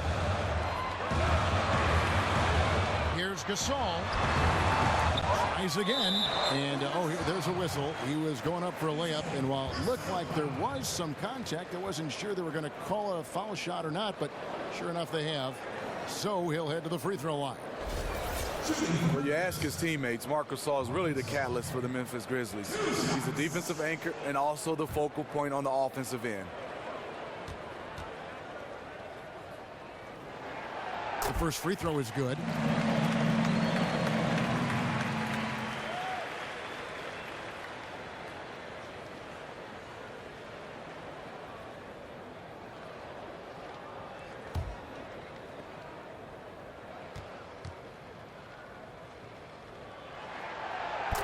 Here's Gasol. Tries again. And, there's a whistle. He was going up for a layup. And while it looked like there was some contact, I wasn't sure they were going to call a foul shot or not. But sure enough, they have. So he'll head to the free throw line.
When you ask his teammates, Marc Gasol is really the catalyst for the Memphis Grizzlies. He's a defensive anchor and also the focal point on the offensive end.
The first free throw is good.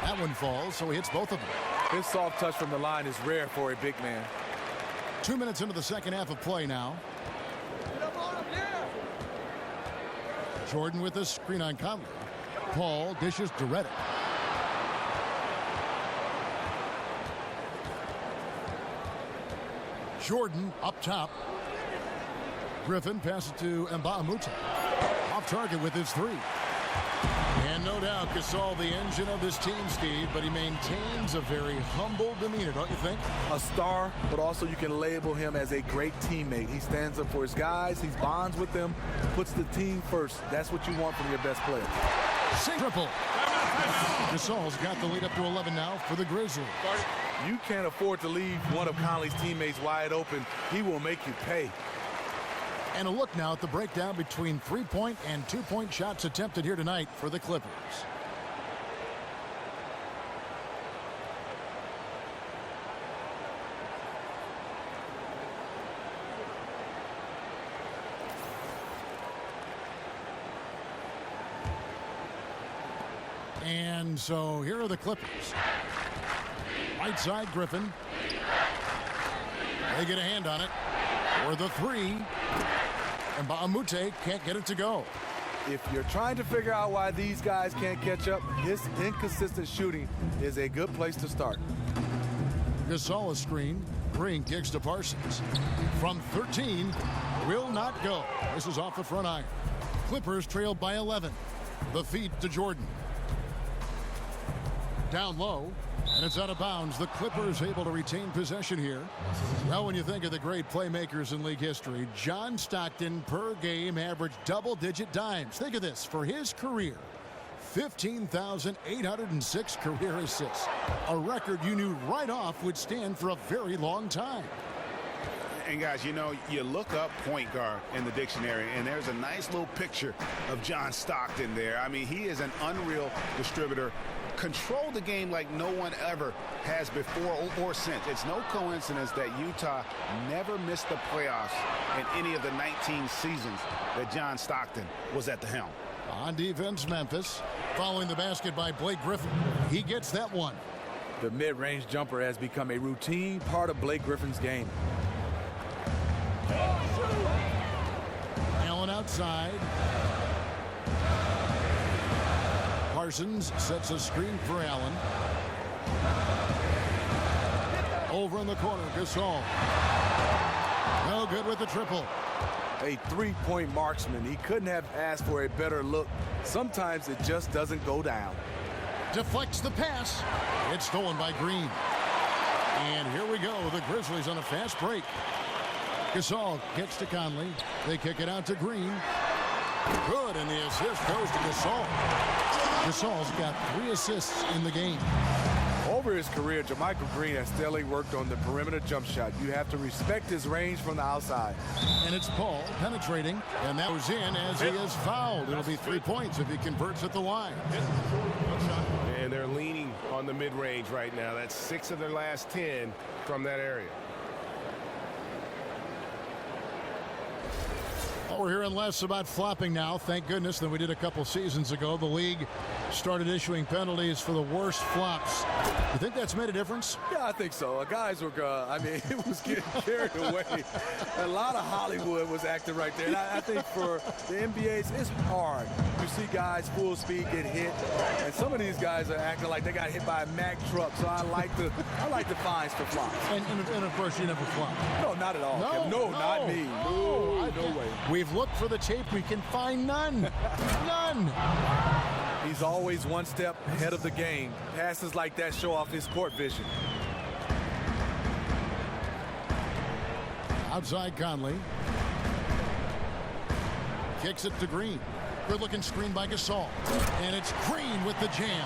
That one falls, so he hits both of them.
His soft touch from the line is rare for a big man.
2 minutes into the second half of play now. Jordan with a screen on Conley. Paul dishes to Redick. Jordan up top. Griffin passes to Mbamute. Off target with his three. And no doubt Gasol the engine of this team, Steve, but he maintains a very humble demeanor, don't you think?
A star, but also you can label him as a great teammate. He stands up for his guys, he bonds with them, puts the team first. That's what you want from your best player.
Triple. Gasol's got the lead up to 11 now for the Grizzlies.
You can't afford to leave one of Conley's teammates wide open. He will make you pay.
And a look now at the breakdown between 3-point and 2-point shots attempted here tonight for the Clippers. And so here are the Clippers. Right side, Griffin. They get a hand on it. For the three. And Mbamute can't get it to go.
If you're trying to figure out why these guys can't catch up, his inconsistent shooting is a good place to start.
Gasol is screened. Green kicks to Parsons. From 13, will not go. This is off the front iron. Clippers trailed by 11. The feed to Jordan. Down low, and it's out of bounds. The Clippers able to retain possession here. Well, when you think of the great playmakers in league history, John Stockton per game averaged double-digit dimes. Think of this. For his career, 15,806 career assists. A record you knew right off would stand for a very long time.
And guys, you know, you look up point guard in the dictionary, and there's a nice little picture of John Stockton there. I mean, he is an unreal distributor. Control the game like no one ever has before or since. It's no coincidence that Utah never missed the playoffs in any of the 19 seasons that John Stockton was at the helm.
On defense, Memphis. Following the basket by Blake Griffin. He gets that one.
The mid-range jumper has become a routine part of Blake Griffin's game.
Allen outside. Parsons sets a screen for Allen. Over in the corner, Gasol. No good with the triple.
A three-point marksman. He couldn't have asked for a better look. Sometimes it just doesn't go down.
Deflects the pass. It's stolen by Green. And here we go. The Grizzlies on a fast break. Gasol gets to Conley. They kick it out to Green. Good, and the assist goes to Gasol. Gasol's got 3 assists in the game.
Over his career, JaMychal Green has steadily worked on the perimeter jump shot. You have to respect his range from the outside.
And it's Paul penetrating, and that was in as he is fouled. It'll be 3 points if he converts at the line.
And they're leaning on the mid-range right now. That's 6 of their last 10 from that area.
Well, we're hearing less about flopping now, thank goodness, than we did a couple seasons ago. The league started issuing penalties for the worst flops. You think that's made a difference?
Yeah, I think so. Guys were, it was getting carried away. A lot of Hollywood was acting right there. And I think for the NBA's, it's hard. You see guys full speed get hit, and some of these guys are acting like they got hit by a Mack truck. So I like the fines for flops.
And of course, you never flop.
No, not at all. No, not me. No way.
We've looked for the tape. We can find none. None.
He's always one step ahead of the game. Passes like that show off his court vision.
Outside Conley. Kicks it to Green. Good-looking screen by Gasol. And it's Green with the jam.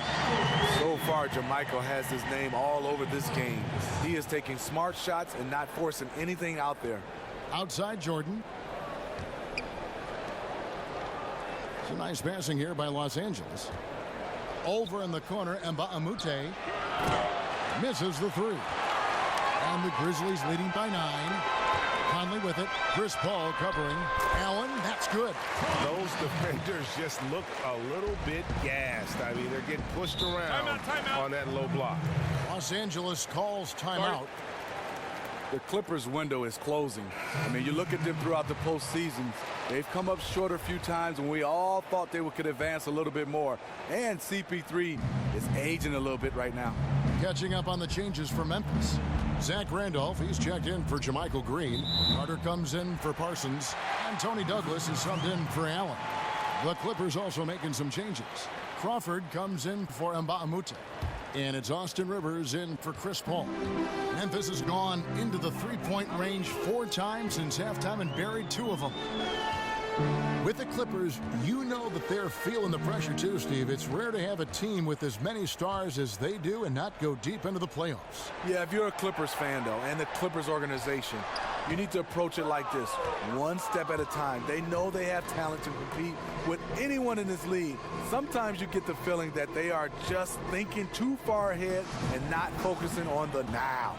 So far, JaMychal has his name all over this game. He is taking smart shots and not forcing anything out there.
Outside Jordan. Some nice passing here by Los Angeles. Over in the corner, Mbamute misses the three. And the Grizzlies leading by 9. Conley with it. Chris Paul covering. Allen, that's good.
Those defenders just look a little bit gassed. I mean, they're getting pushed around on that low block.
Los Angeles calls timeout.
The Clippers' window is closing. I mean, you look at them throughout the postseason. They've come up short a few times, and we all thought they could advance a little bit more. And CP3 is aging a little bit right now.
Catching up on the changes for Memphis. Zach Randolph, he's checked in for JaMychal Green. Carter comes in for Parsons. And Tony Douglas is subbed in for Allen. The Clippers also making some changes. Crawford comes in for Mbamute. And it's Austin Rivers in for Chris Paul. Memphis has gone into the three-point range 4 times since halftime and buried 2 of them. With the Clippers, you know that they're feeling the pressure too, Steve. It's rare to have a team with as many stars as they do and not go deep into the playoffs.
Yeah, if you're a Clippers fan, though, and the Clippers organization, you need to approach it like this, one step at a time. They know they have talent to compete with anyone in this league. Sometimes you get the feeling that they are just thinking too far ahead and not focusing on the now.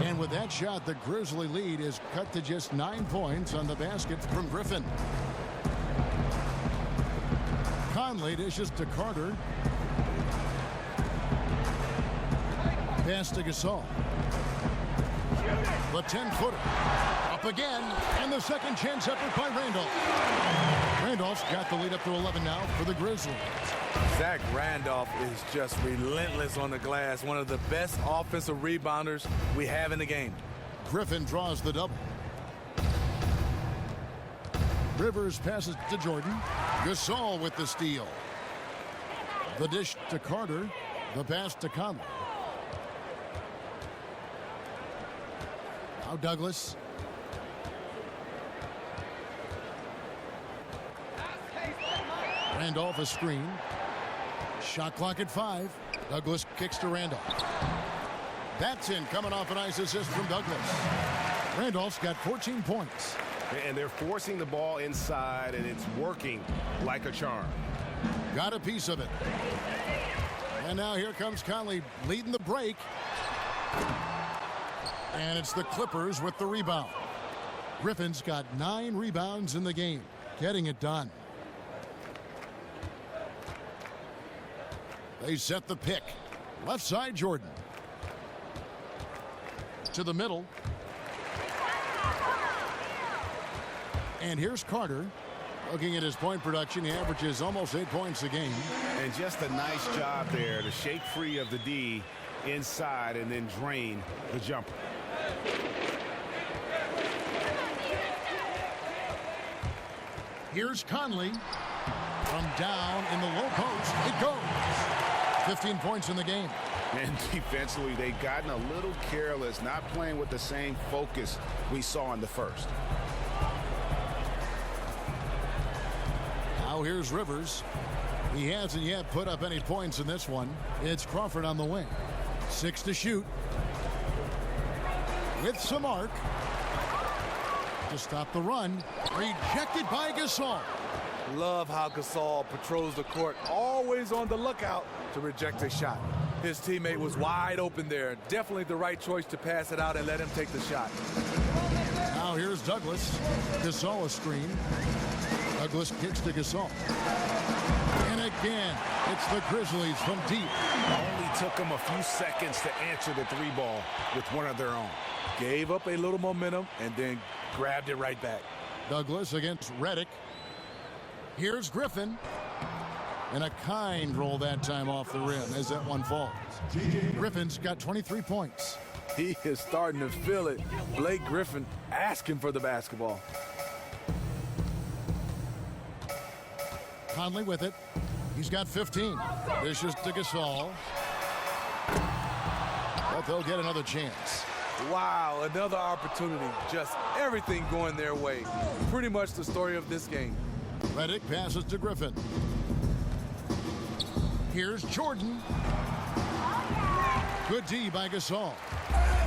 And with that shot, the Grizzly lead is cut to just 9 points on the basket from Griffin. Conley dishes to Carter. Pass to Gasol. The 10-footer. Up again. And the second chance effort by Randolph. Randolph's got the lead up to 11 now for the Grizzlies.
Zach Randolph is just relentless on the glass. One of the best offensive rebounders we have in the game.
Griffin draws the double. Rivers passes to Jordan. Gasol with the steal. The dish to Carter. The pass to Conley. Now Douglas. Randolph a screen. Shot clock at 5. Douglas kicks to Randolph. That's in, coming off a nice assist from Douglas. Randolph's got 14 points.
And they're forcing the ball inside, and it's working like a charm.
Got a piece of it. And now here comes Conley leading the break. And it's the Clippers with the rebound. Griffin's got 9 rebounds in the game, getting it done. They set the pick. Left side, Jordan. To the middle. And here's Carter. Looking at his point production, he averages almost 8 points a game.
And just a nice job there to shake free of the D inside and then drain the jumper.
Here's Conley. From down in the low post, it goes. 15 points in the game.
And defensively, they've gotten a little careless, not playing with the same focus we saw in the first.
Now here's Rivers. He hasn't yet put up any points in this one. It's Crawford on the wing. 6 to shoot. With some arc. To stop the run. Rejected by Gasol.
Love how Gasol patrols the court, always on the lookout to reject a shot. His teammate was wide open there. Definitely the right choice to pass it out and let him take the shot.
Now here's Douglas. Gasol a screen. Douglas kicks to Gasol. And again, it's the Grizzlies from deep.
Only took them a few seconds to answer the three ball with one of their own.
Gave up a little momentum and then grabbed it right back.
Douglas against Redick. Here's Griffin. And a kind roll that time off the rim as that one falls. Griffin's got 23 points.
He is starting to feel it. Blake Griffin asking for the basketball.
Conley with it. He's got 15. Dishes to Gasol. But they'll get another chance.
Wow, another opportunity. Just everything going their way. Pretty much the story of this game.
Redick passes to Griffin. Here's Jordan. Good D by Gasol.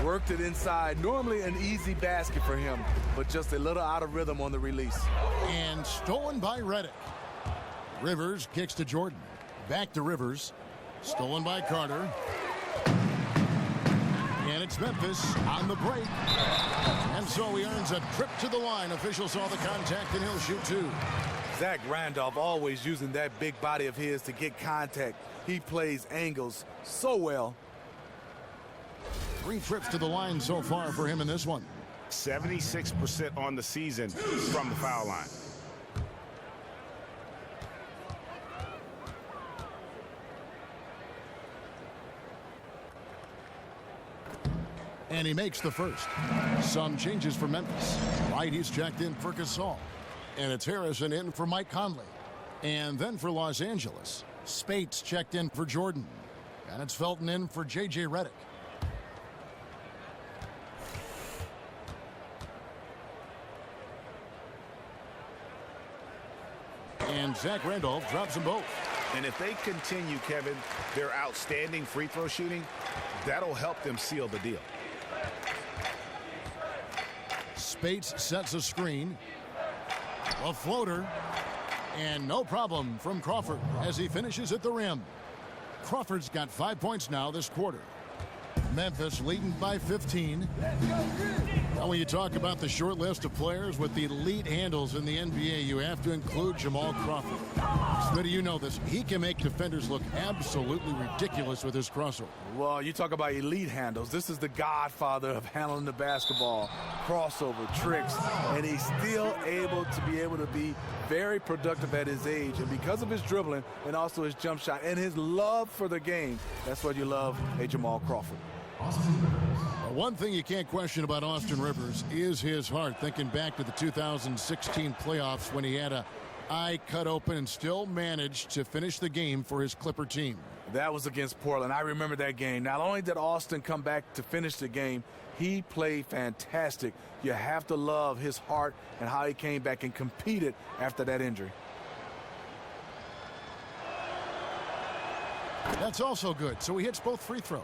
Worked it inside. Normally an easy basket for him, but just a little out of rhythm on the release.
And stolen by Redick. Rivers kicks to Jordan. Back to Rivers. Stolen by Carter. And it's Memphis on the break. And so he earns a trip to the line. Officials saw the contact, and he'll shoot two.
Zach Randolph always using that big body of his to get contact. He plays angles so well.
3 trips to the line so far for him in this one.
76% on the season from the foul line.
And he makes the first. Some changes for Memphis. White, he's checked in for Gasol. And it's Harrison in for Mike Conley. And then for Los Angeles, Spates checked in for Jordan. And it's Felton in for J.J. Redick. And Zach Randolph drops them both.
And if they continue, Kevin, their outstanding free throw shooting, that'll help them seal the deal.
Spates sets a screen. A floater. And no problem from Crawford as he finishes at the rim. Crawford's got 5 points now this quarter. Memphis leading by 15. Now, when you talk about the short list of players with the elite handles in the NBA, you have to include Jamal Crawford. Smitty, you know this. He can make defenders look absolutely ridiculous with his crossover.
Well, you talk about elite handles. This is the godfather of handling the basketball, crossover, tricks, and he's still able to be very productive at his age. And because of his dribbling and also his jump shot and his love for the game, that's what you love a Jamal Crawford.
One thing you can't question about Austin Rivers is his heart. Thinking back to the 2016 playoffs when he had an eye cut open and still managed to finish the game for his Clipper team.
That was against Portland. I remember that game. Not only did Austin come back to finish the game, he played fantastic. You have to love his heart and how he came back and competed after that injury.
That's also good. So he hits both free throws.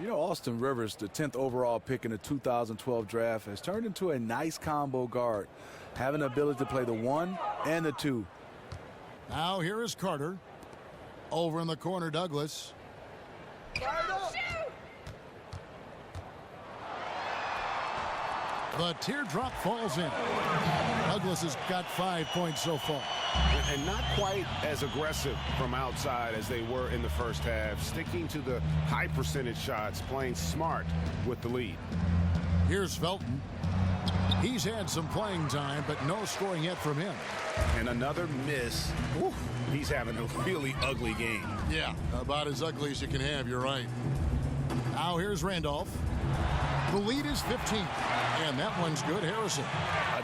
You know, Austin Rivers, the 10th overall pick in the 2012 draft, has turned into a nice combo guard, having the ability to play the 1 and the 2.
Now here is Carter. Over in the corner, Douglas. The teardrop falls in. Douglas has got 5 points so far.
And not quite as aggressive from outside as they were in the first half. Sticking to the high percentage shots, playing smart with the lead.
Here's Felton. He's had some playing time, but no scoring yet from him.
And another miss. Ooh, he's having a really ugly game.
Yeah, about as ugly as you can have, you're right. Now here's Randolph. The lead is 15, and that one's good. Harrison.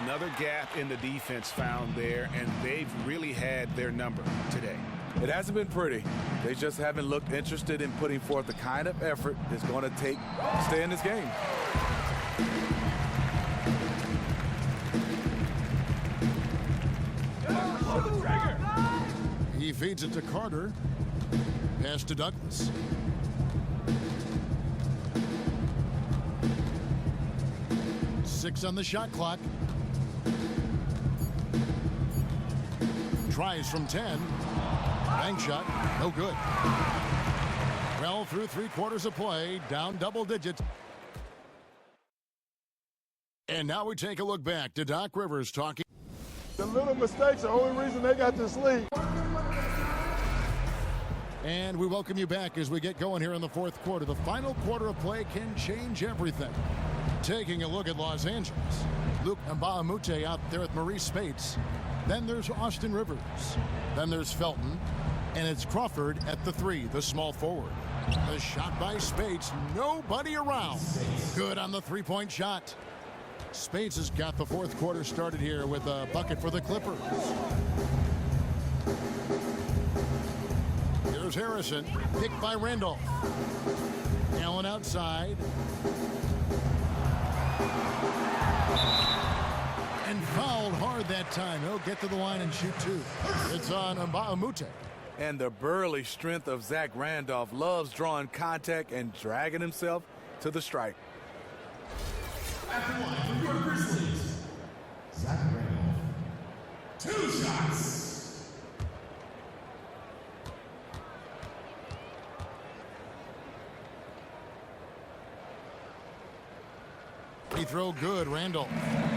Another gap in the defense found there, and they've really had their number today.
It hasn't been pretty. They just haven't looked interested in putting forth the kind of effort it's going to take to stay in this game.
He feeds it to Carter. Pass to Douglas. Six on the shot clock. Tries from 10. Bank shot, no good. Well, through 3/4 of play, down double digits. And now we take a look back to Doc Rivers talking.
The little mistakes are the only reason they got this lead.
And we welcome you back as we get going here in the fourth quarter. The final quarter of play can change everything. Taking a look at Los Angeles. Luke Mbah-a-Moute out there with Maurice Spates. Then there's Austin Rivers. Then there's Felton. And it's Crawford at the 3, the small forward. The shot by Spates. Nobody around. Good on the three-point shot. Spates has got the fourth quarter started here with a bucket for the Clippers. Here's Harrison, picked by Randolph. Allen outside. And fouled hard that time. He'll get to the line and shoot two. It's on Mbah-a-Moute.
And the burly strength of Zach Randolph loves drawing contact and dragging himself to the stripe.
At the line for your Grizzlies, Zach Randolph. 2 shots.
Free throw good, Randolph.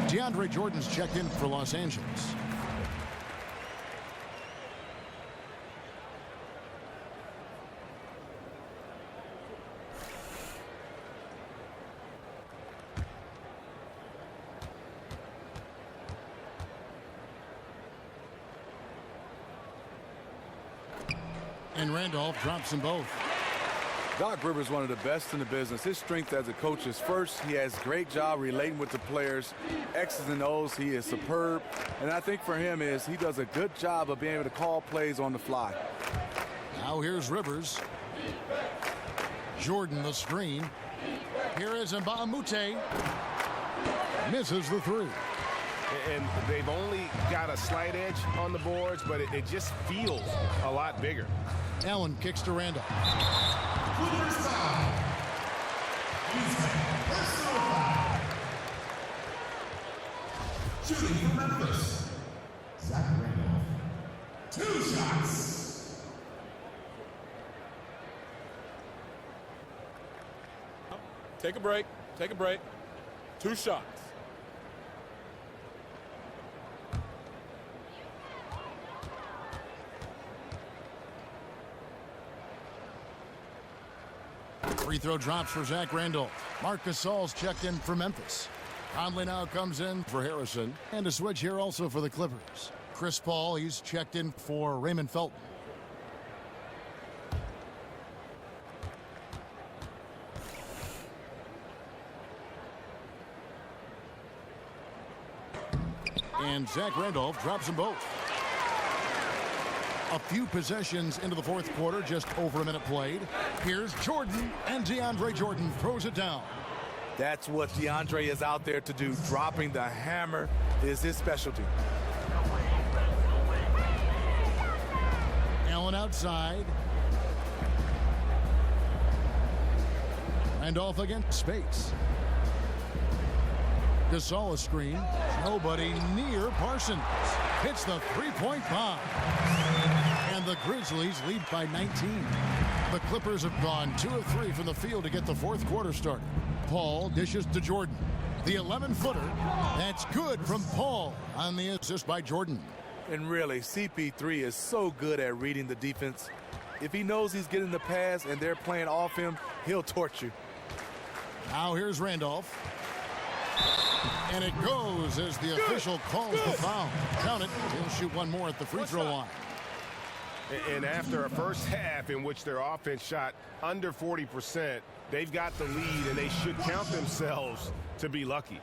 DeAndre Jordan's checked in for Los Angeles. And Randolph drops them both.
Doc Rivers, one of the best in the business. His strength as a coach is first, he has a great job relating with the players. X's and O's, he is superb. And I think for him is he does a good job of being able to call plays on the fly.
Now here's Rivers. Jordan the screen. Here is Mbah-a-Moute. Misses the 3.
And they've only got a slight edge on the boards, but it just feels a lot bigger.
Allen kicks to Randolph.
Clippers foul. Personal foul. Shooting for Memphis, Zach Randolph. 2 shots.
Take a break. Take a break. 2 shots.
Free throw drops for Zach Randolph. Marc Gasol's checked in for Memphis. Conley now comes in for Harrison. And a switch here also for the Clippers. Chris Paul, he's checked in for Raymond Felton. And Zach Randolph drops them both. A few possessions into the fourth quarter, just over a minute played. Here's Jordan, and DeAndre Jordan throws it down.
That's what DeAndre is out there to do. Dropping the hammer is his specialty.
Allen outside. Randolph against Spates. Gasol a screen. Nobody near Parsons. Hits the three-point bomb. And the Grizzlies lead by 19. The Clippers have gone 2 of 3 from the field to get the fourth quarter started. Paul dishes to Jordan. The 11-footer. That's good from Paul on the assist by Jordan.
And really, CP3 is so good at reading the defense. If he knows he's getting the pass and they're playing off him, he'll torch you.
Now here's Randolph. And it goes as the official calls the foul. Count it. He'll shoot one more at the free throw line.
And after a first half in which their offense shot under 40%, they've got the lead, and they should count themselves to be lucky.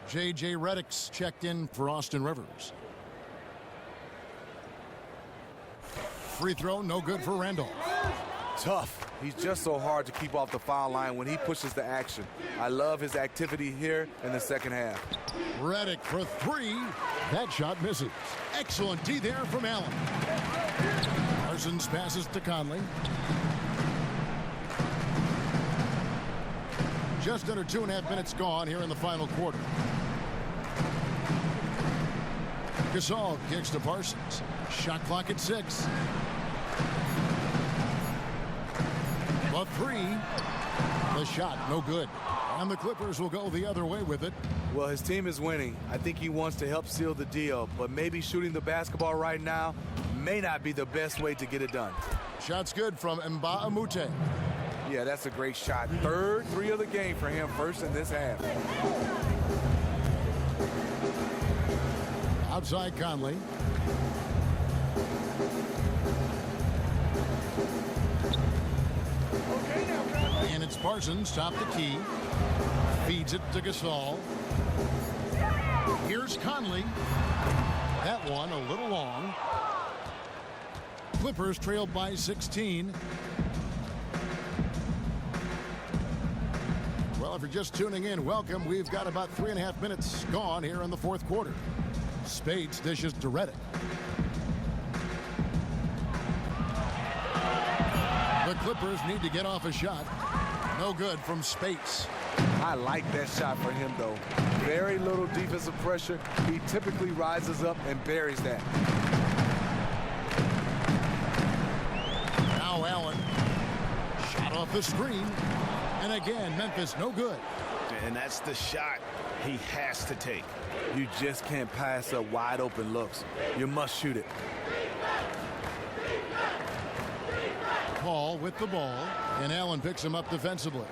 J.J. Redick's checked in for Austin Rivers. Free throw, no good for Randolph.
Tough. He's just so hard to keep off the foul line when he pushes the action. I love his activity here in the second half.
Redick for 3. That shot misses. Excellent D there from Allen. Parsons passes to Conley. Just under 2.5 minutes gone here in the final quarter. Gasol kicks to Parsons. Shot clock at 6. But 3. The shot, no good. And the Clippers will go the other way with it.
Well, his team is winning. I think he wants to help seal the deal, but maybe shooting the basketball right now may not be the best way to get it done.
Shot's good from Mbamute.
Yeah, that's a great shot. Third three of the game for him, first in this half.
Outside Conley. And it's Parsons, top the key. Feeds it to Gasol. Here's Conley. That one a little long. Clippers trailed by 16. Well, if you're just tuning in, welcome. We've got about 3.5 minutes gone here in the fourth quarter. Spades dishes to Redick. The Clippers need to get off a shot. No good from Spades.
I like that shot for him, though. Very little defensive pressure. He typically rises up and buries that.
Now Allen. Shot off the screen. And again, Memphis no good.
And that's the shot he has to take.
You just can't pass up wide open looks. You must shoot it.
Paul with the ball, and Allen picks him up defensively.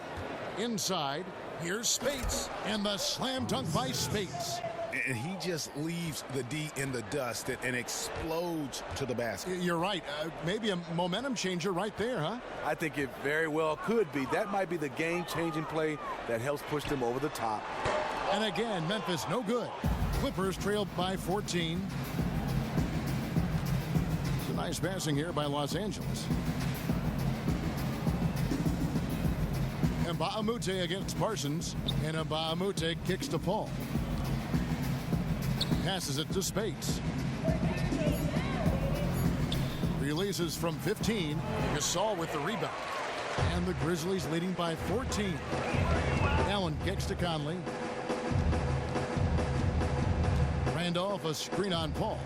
Inside, here's Spades, and the slam dunk by Spades.
And he just leaves the D in the dust and explodes to the basket.
You're right. Maybe a momentum changer right there, huh?
I think it very well could be. That might be the game-changing play that helps push them over the top.
And again, Memphis no good. Clippers trailed by 14. It's a nice passing here by Los Angeles. Mbamute against Parsons, and Mbamute kicks to Paul. Passes it to Spades. Releases from 15. Gasol with the rebound. And the Grizzlies leading by 14. Allen kicks to Conley. Randolph, a screen on Paul.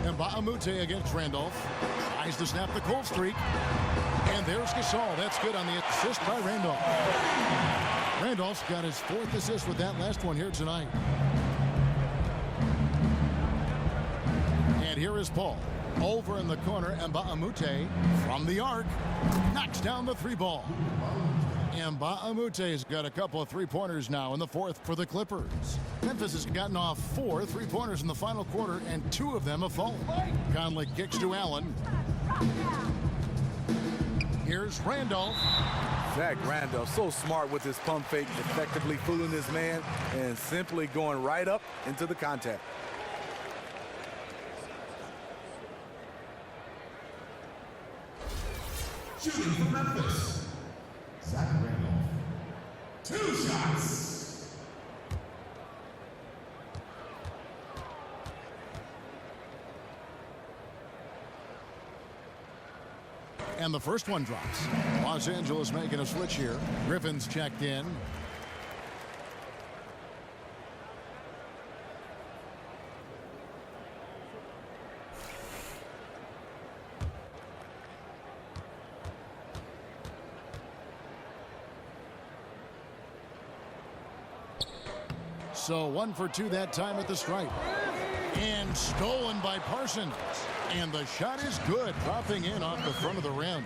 Mbamute against Randolph. Tries to snap the cold streak. And there's Gasol. That's good on the assist by Randolph. Randolph's got his 4th assist with that last one here tonight. And here is Paul. Over in the corner, Mbamute from the arc. Knocks down the 3 ball. Mbamute has got a couple of 3-pointers now in the 4th for the Clippers. Memphis has gotten off 4 3-pointers in the final quarter, and 2 of them have fallen. Conley kicks to Allen. Here's Randolph.
Zach Randolph, so smart with his pump fake, effectively fooling his man and simply going right up into the contact.
Shooting for Memphis, Zach Randolph. 2 shots.
And the first one drops. Los Angeles making a switch here. Griffin's checked in. So 1 for 2 that time at the stripe. And stolen by Parsons. And the shot is good, dropping in off the front of the rim.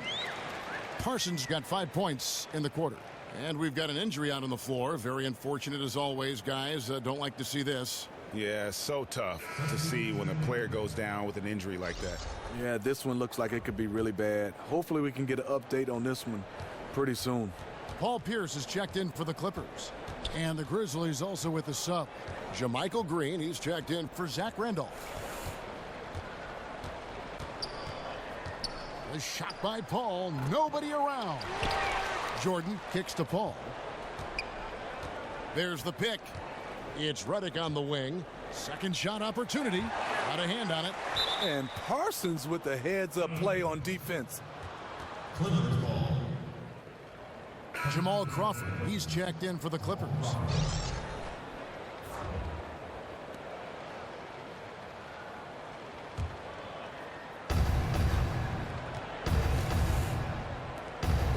Parsons got 5 points in the quarter. And we've got an injury out on the floor. Very unfortunate as always, guys. Don't like to see this.
Yeah, so tough to see when a player goes down with an injury like that.
Yeah, this one looks like it could be really bad. Hopefully we can get an update on this one pretty soon.
Paul Pierce is checked in for the Clippers. And the Grizzlies also with the sub. Jermichael Green, he's checked in for Zach Randolph. A shot by Paul, nobody around. Jordan kicks to Paul. There's the pick. It's Redick on the wing. Second shot opportunity. Got a hand on it.
And Parsons with the heads-up play on defense.
Clippers ball.
Jamal Crawford, he's checked in for the Clippers.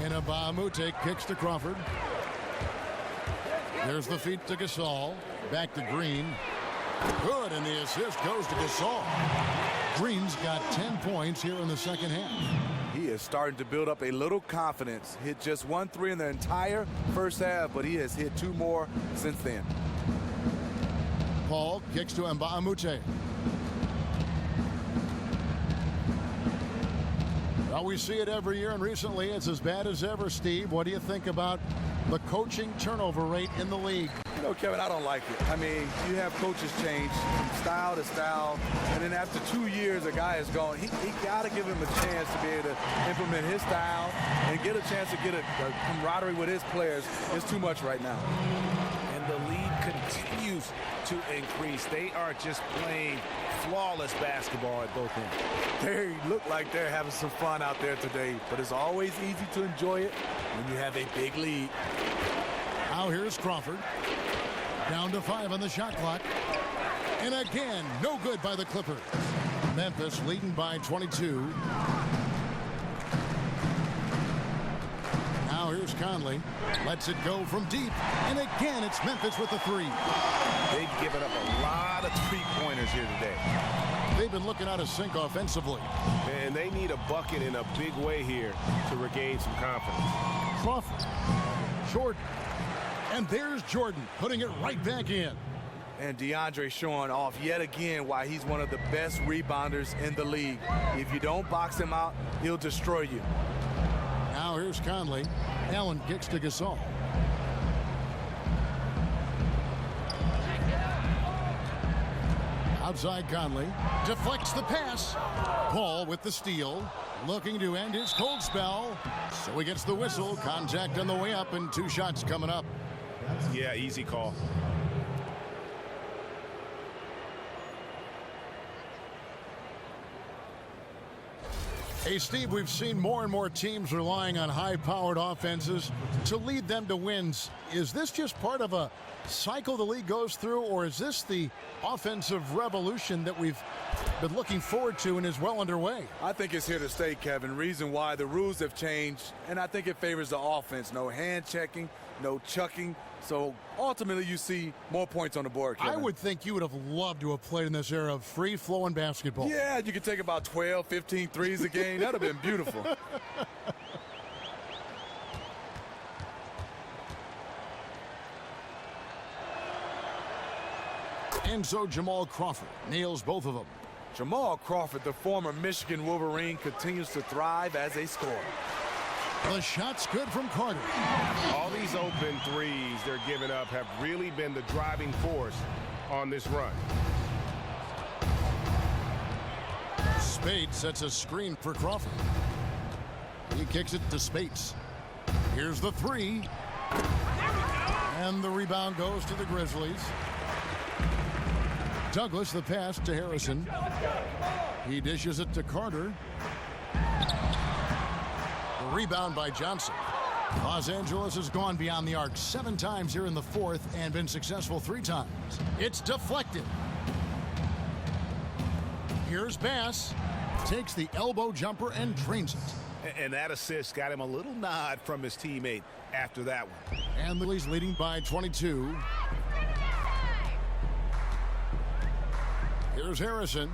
And Mbamute kicks to Crawford. There's the feed to Gasol. Back to Green. Good, and the assist goes to Gasol. Green's got 10 points here in the second half.
He is starting to build up a little confidence. Hit just 1 3 in the entire first half, but he has hit 2 more since then.
Paul kicks to Mbamute. Well, we see it every year, and recently it's as bad as ever, Steve. What do you think about the coaching turnover rate in the league?
You know, Kevin, I don't like it. I mean, you have coaches change from style to style, and then after 2 years, a guy is gone. He got to give him a chance to be able to implement his style and get a chance to get a camaraderie with his players. It's too much right now.
And the lead continues to increase. They are just playing flawless basketball at both ends.
They look like they're having some fun out there today, but it's always easy to enjoy it when you have a big lead.
Now here's Crawford. Down to 5 on the shot clock. And again, no good by the Clippers. Memphis leading by 22. Now here's Conley. Lets it go from deep. And again, it's Memphis with the 3.
They've given up a lot of three-pointers here today.
They've been looking out of sync offensively.
And they need a bucket in a big way here to regain some confidence.
Crawford. Jordan. And there's Jordan putting it right back in.
And DeAndre showing off yet again why he's one of the best rebounders in the league. If you don't box him out, he'll destroy you.
Now here's Conley. Allen kicks to Gasol. Outside Conley. Deflects the pass. Paul with the steal. Looking to end his cold spell. So he gets the whistle. Contact on the way up and 2 shots coming up.
Yeah, easy call.
Hey, Steve, we've seen more and more teams relying on high-powered offenses to lead them to wins. Is this just part of a cycle the league goes through, or is this the offensive revolution that we've been looking forward to and is well underway?
I think it's here to stay, Kevin. Reason why the rules have changed, and I think it favors the offense. No hand checking, no chucking. So ultimately you see more points on the board, Kevin.
I would think you would have loved to have played in this era of free-flowing basketball.
Yeah, you could take about 12, 15 threes a game. That would have been beautiful.
And so Jamal Crawford nails both of them.
Jamal Crawford, the former Michigan Wolverine, continues to thrive as a scorer.
The shot's good from Carter.
All these open threes they're giving up have really been the driving force on this run.
Spade sets a screen for Crawford. He kicks it to Spates. Here's the 3. And the rebound goes to the Grizzlies. Douglas the pass to Harrison. He dishes it to Carter. The rebound by Johnson. Los Angeles has gone beyond the arc 7 times here in the 4th and been successful 3 times. It's deflected. Here's Bass. Takes the elbow jumper and drains it.
And that assist got him a little nod from his teammate after that one.
And the Grizzlies leading by 22. Here's Harrison.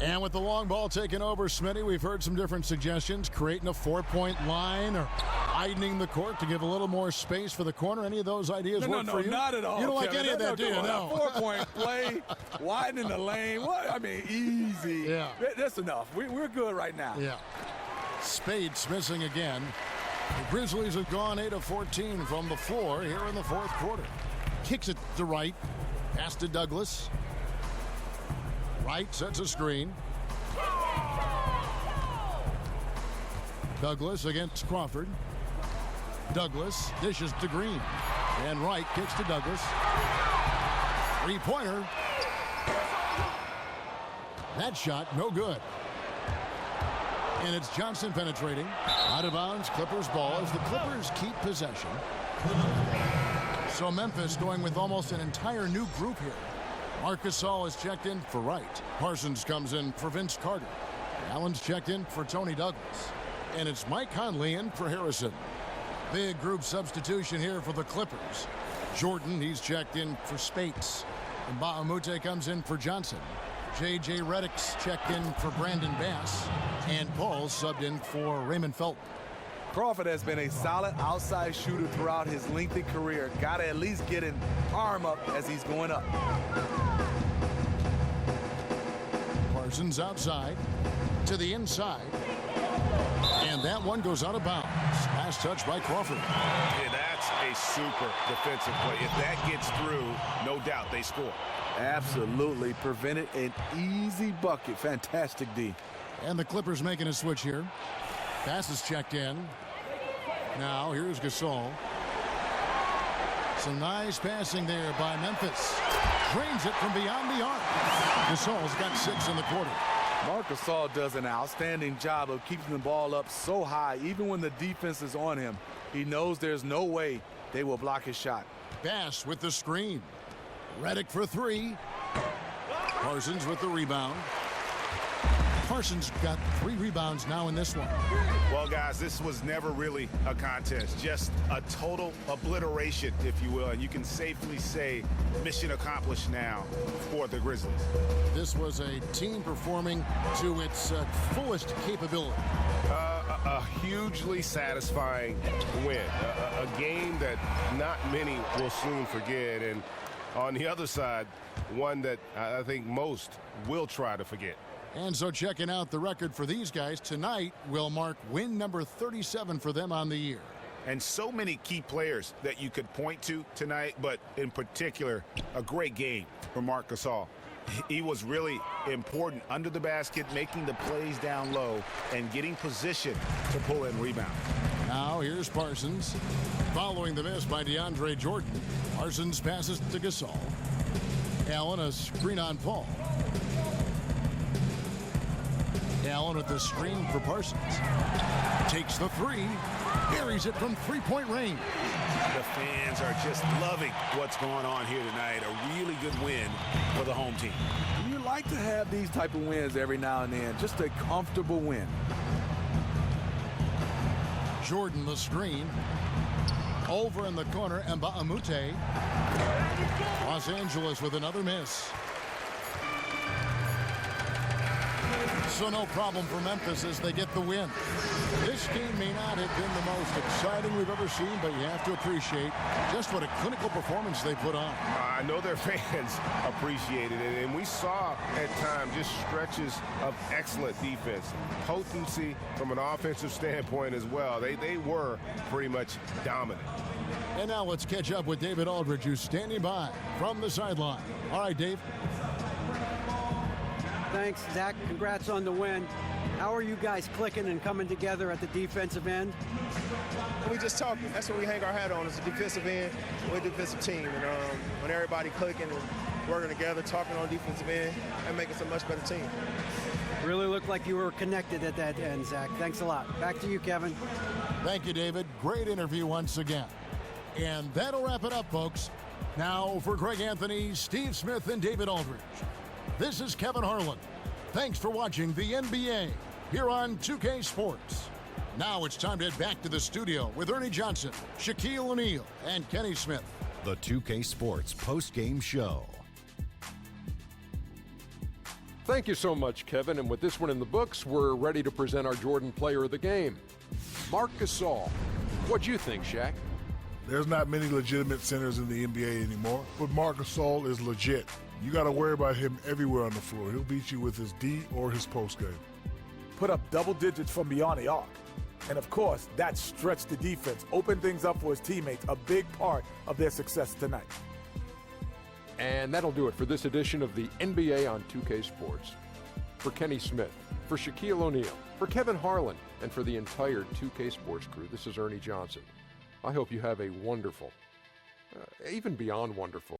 And with the long ball taken over, Smitty, we've heard some different suggestions, creating a 4-point line or widening the court to give a little more space for the corner. Any of those ideas work for you?
No, not at all.
You don't
Kevin.
like any of that, do you? No.
4-point play, widening the lane. What? I mean, easy.
Yeah.
That's enough. We're good right now.
Yeah. Spades missing again. The Grizzlies have gone 8 of 14 from the floor here in the 4th quarter. Kicks it to Wright. Pass to Douglas. Wright sets a screen. Douglas against Crawford. Douglas dishes to Green. And Wright kicks to Douglas. 3-pointer. That shot, no good. And it's Johnson penetrating. Out of bounds, Clippers ball as the Clippers keep possession. So Memphis going with almost an entire new group here. Marc Gasol is checked in for Wright. Parsons comes in for Vince Carter. Allen's checked in for Tony Douglas. And it's Mike Conley in for Harrison. Big group substitution here for the Clippers. Jordan, he's checked in for Spates. And Bahamute comes in for Johnson. J.J. Redick's checked in for Brandon Bass. And Paul subbed in for Raymond Felton.
Crawford has been a solid outside shooter throughout his lengthy career. Got to at least get an arm up as he's going up.
Parsons outside to the inside. And that one goes out of bounds. Last touch by Crawford.
Yeah, that's a super defensive play. If that gets through, no doubt they score.
Absolutely. Prevented an easy bucket. Fantastic D.
And the Clippers making a switch here. Pass is checked in. Now here's Gasol. Some nice passing there by Memphis. Drains it from beyond the arc. Gasol's got 6 in the quarter.
Marc Gasol does an outstanding job of keeping the ball up so high, even when the defense is on him. He knows there's no way they will block his shot.
Bass with the screen. Redick for 3. Parsons with the rebound. Parsons got 3 rebounds now in this one.
Well, guys, this was never really a contest, just a total obliteration, if you will, and you can safely say mission accomplished now for the Grizzlies.
This was a team performing to its fullest capability.
A hugely satisfying win, a game that not many will soon forget, and on the other side, one that I think most will try to forget.
And so checking out the record for these guys tonight will mark win number 37 for them on the year.
And so many key players that you could point to tonight, but in particular, a great game for Marc Gasol. He was really important under the basket, making the plays down low and getting position to pull in rebound.
Now here's Parsons. Following the miss by DeAndre Jordan, Parsons passes to Gasol. Allen a screen on Paul. Allen with the screen for Parsons. Takes the 3. Buries it from 3-point range.
The fans are just loving what's going on here tonight. A really good win for the home team.
You like to have these type of wins every now and then. Just a comfortable win.
Jordan the screen. Over in the corner, Mbaamute. Los Angeles with another miss. So no problem for Memphis as they get the win. This game may not have been the most exciting we've ever seen, but you have to appreciate just what a clinical performance they put on.
I know their fans appreciated it, and we saw at times just stretches of excellent defense. Potency from an offensive standpoint as well. They were pretty much dominant.
And now let's catch up with David Aldridge, who's standing by from the sideline. All right, Dave.
Thanks, Zach. Congrats on the win. How are you guys clicking and coming together at the defensive end?
We just talking. That's what we hang our hat on, is the defensive end. We're a defensive team. And when everybody clicking and working together, talking on defensive end, and making us a much better team.
Really looked like you were connected at that end, Zach. Thanks a lot. Back to you, Kevin.
Thank you, David. Great interview once again. And that'll wrap it up, folks. Now for Greg Anthony, Steve Smith, and David Aldridge. This is Kevin Harlan. Thanks for watching the NBA here on 2K Sports. Now it's time to head back to the studio with Ernie Johnson, Shaquille O'Neal, and Kenny Smith.
The 2K Sports post-game show.
Thank you so much, Kevin. And with this one in the books, we're ready to present our Jordan Player of the Game, Marc Gasol. What'd you think, Shaq?
There's not many legitimate centers in the NBA anymore, but Marc Gasol is legit. You got to worry about him everywhere on the floor. He'll beat you with his D or his post game.
Put up double digits from beyond the arc. And of course, that stretched the defense, opened things up for his teammates, a big part of their success tonight.
And that'll do it for this edition of the NBA on 2K Sports. For Kenny Smith, for Shaquille O'Neal, for Kevin Harlan, and for the entire 2K Sports crew, this is Ernie Johnson. I hope you have a wonderful, even beyond wonderful,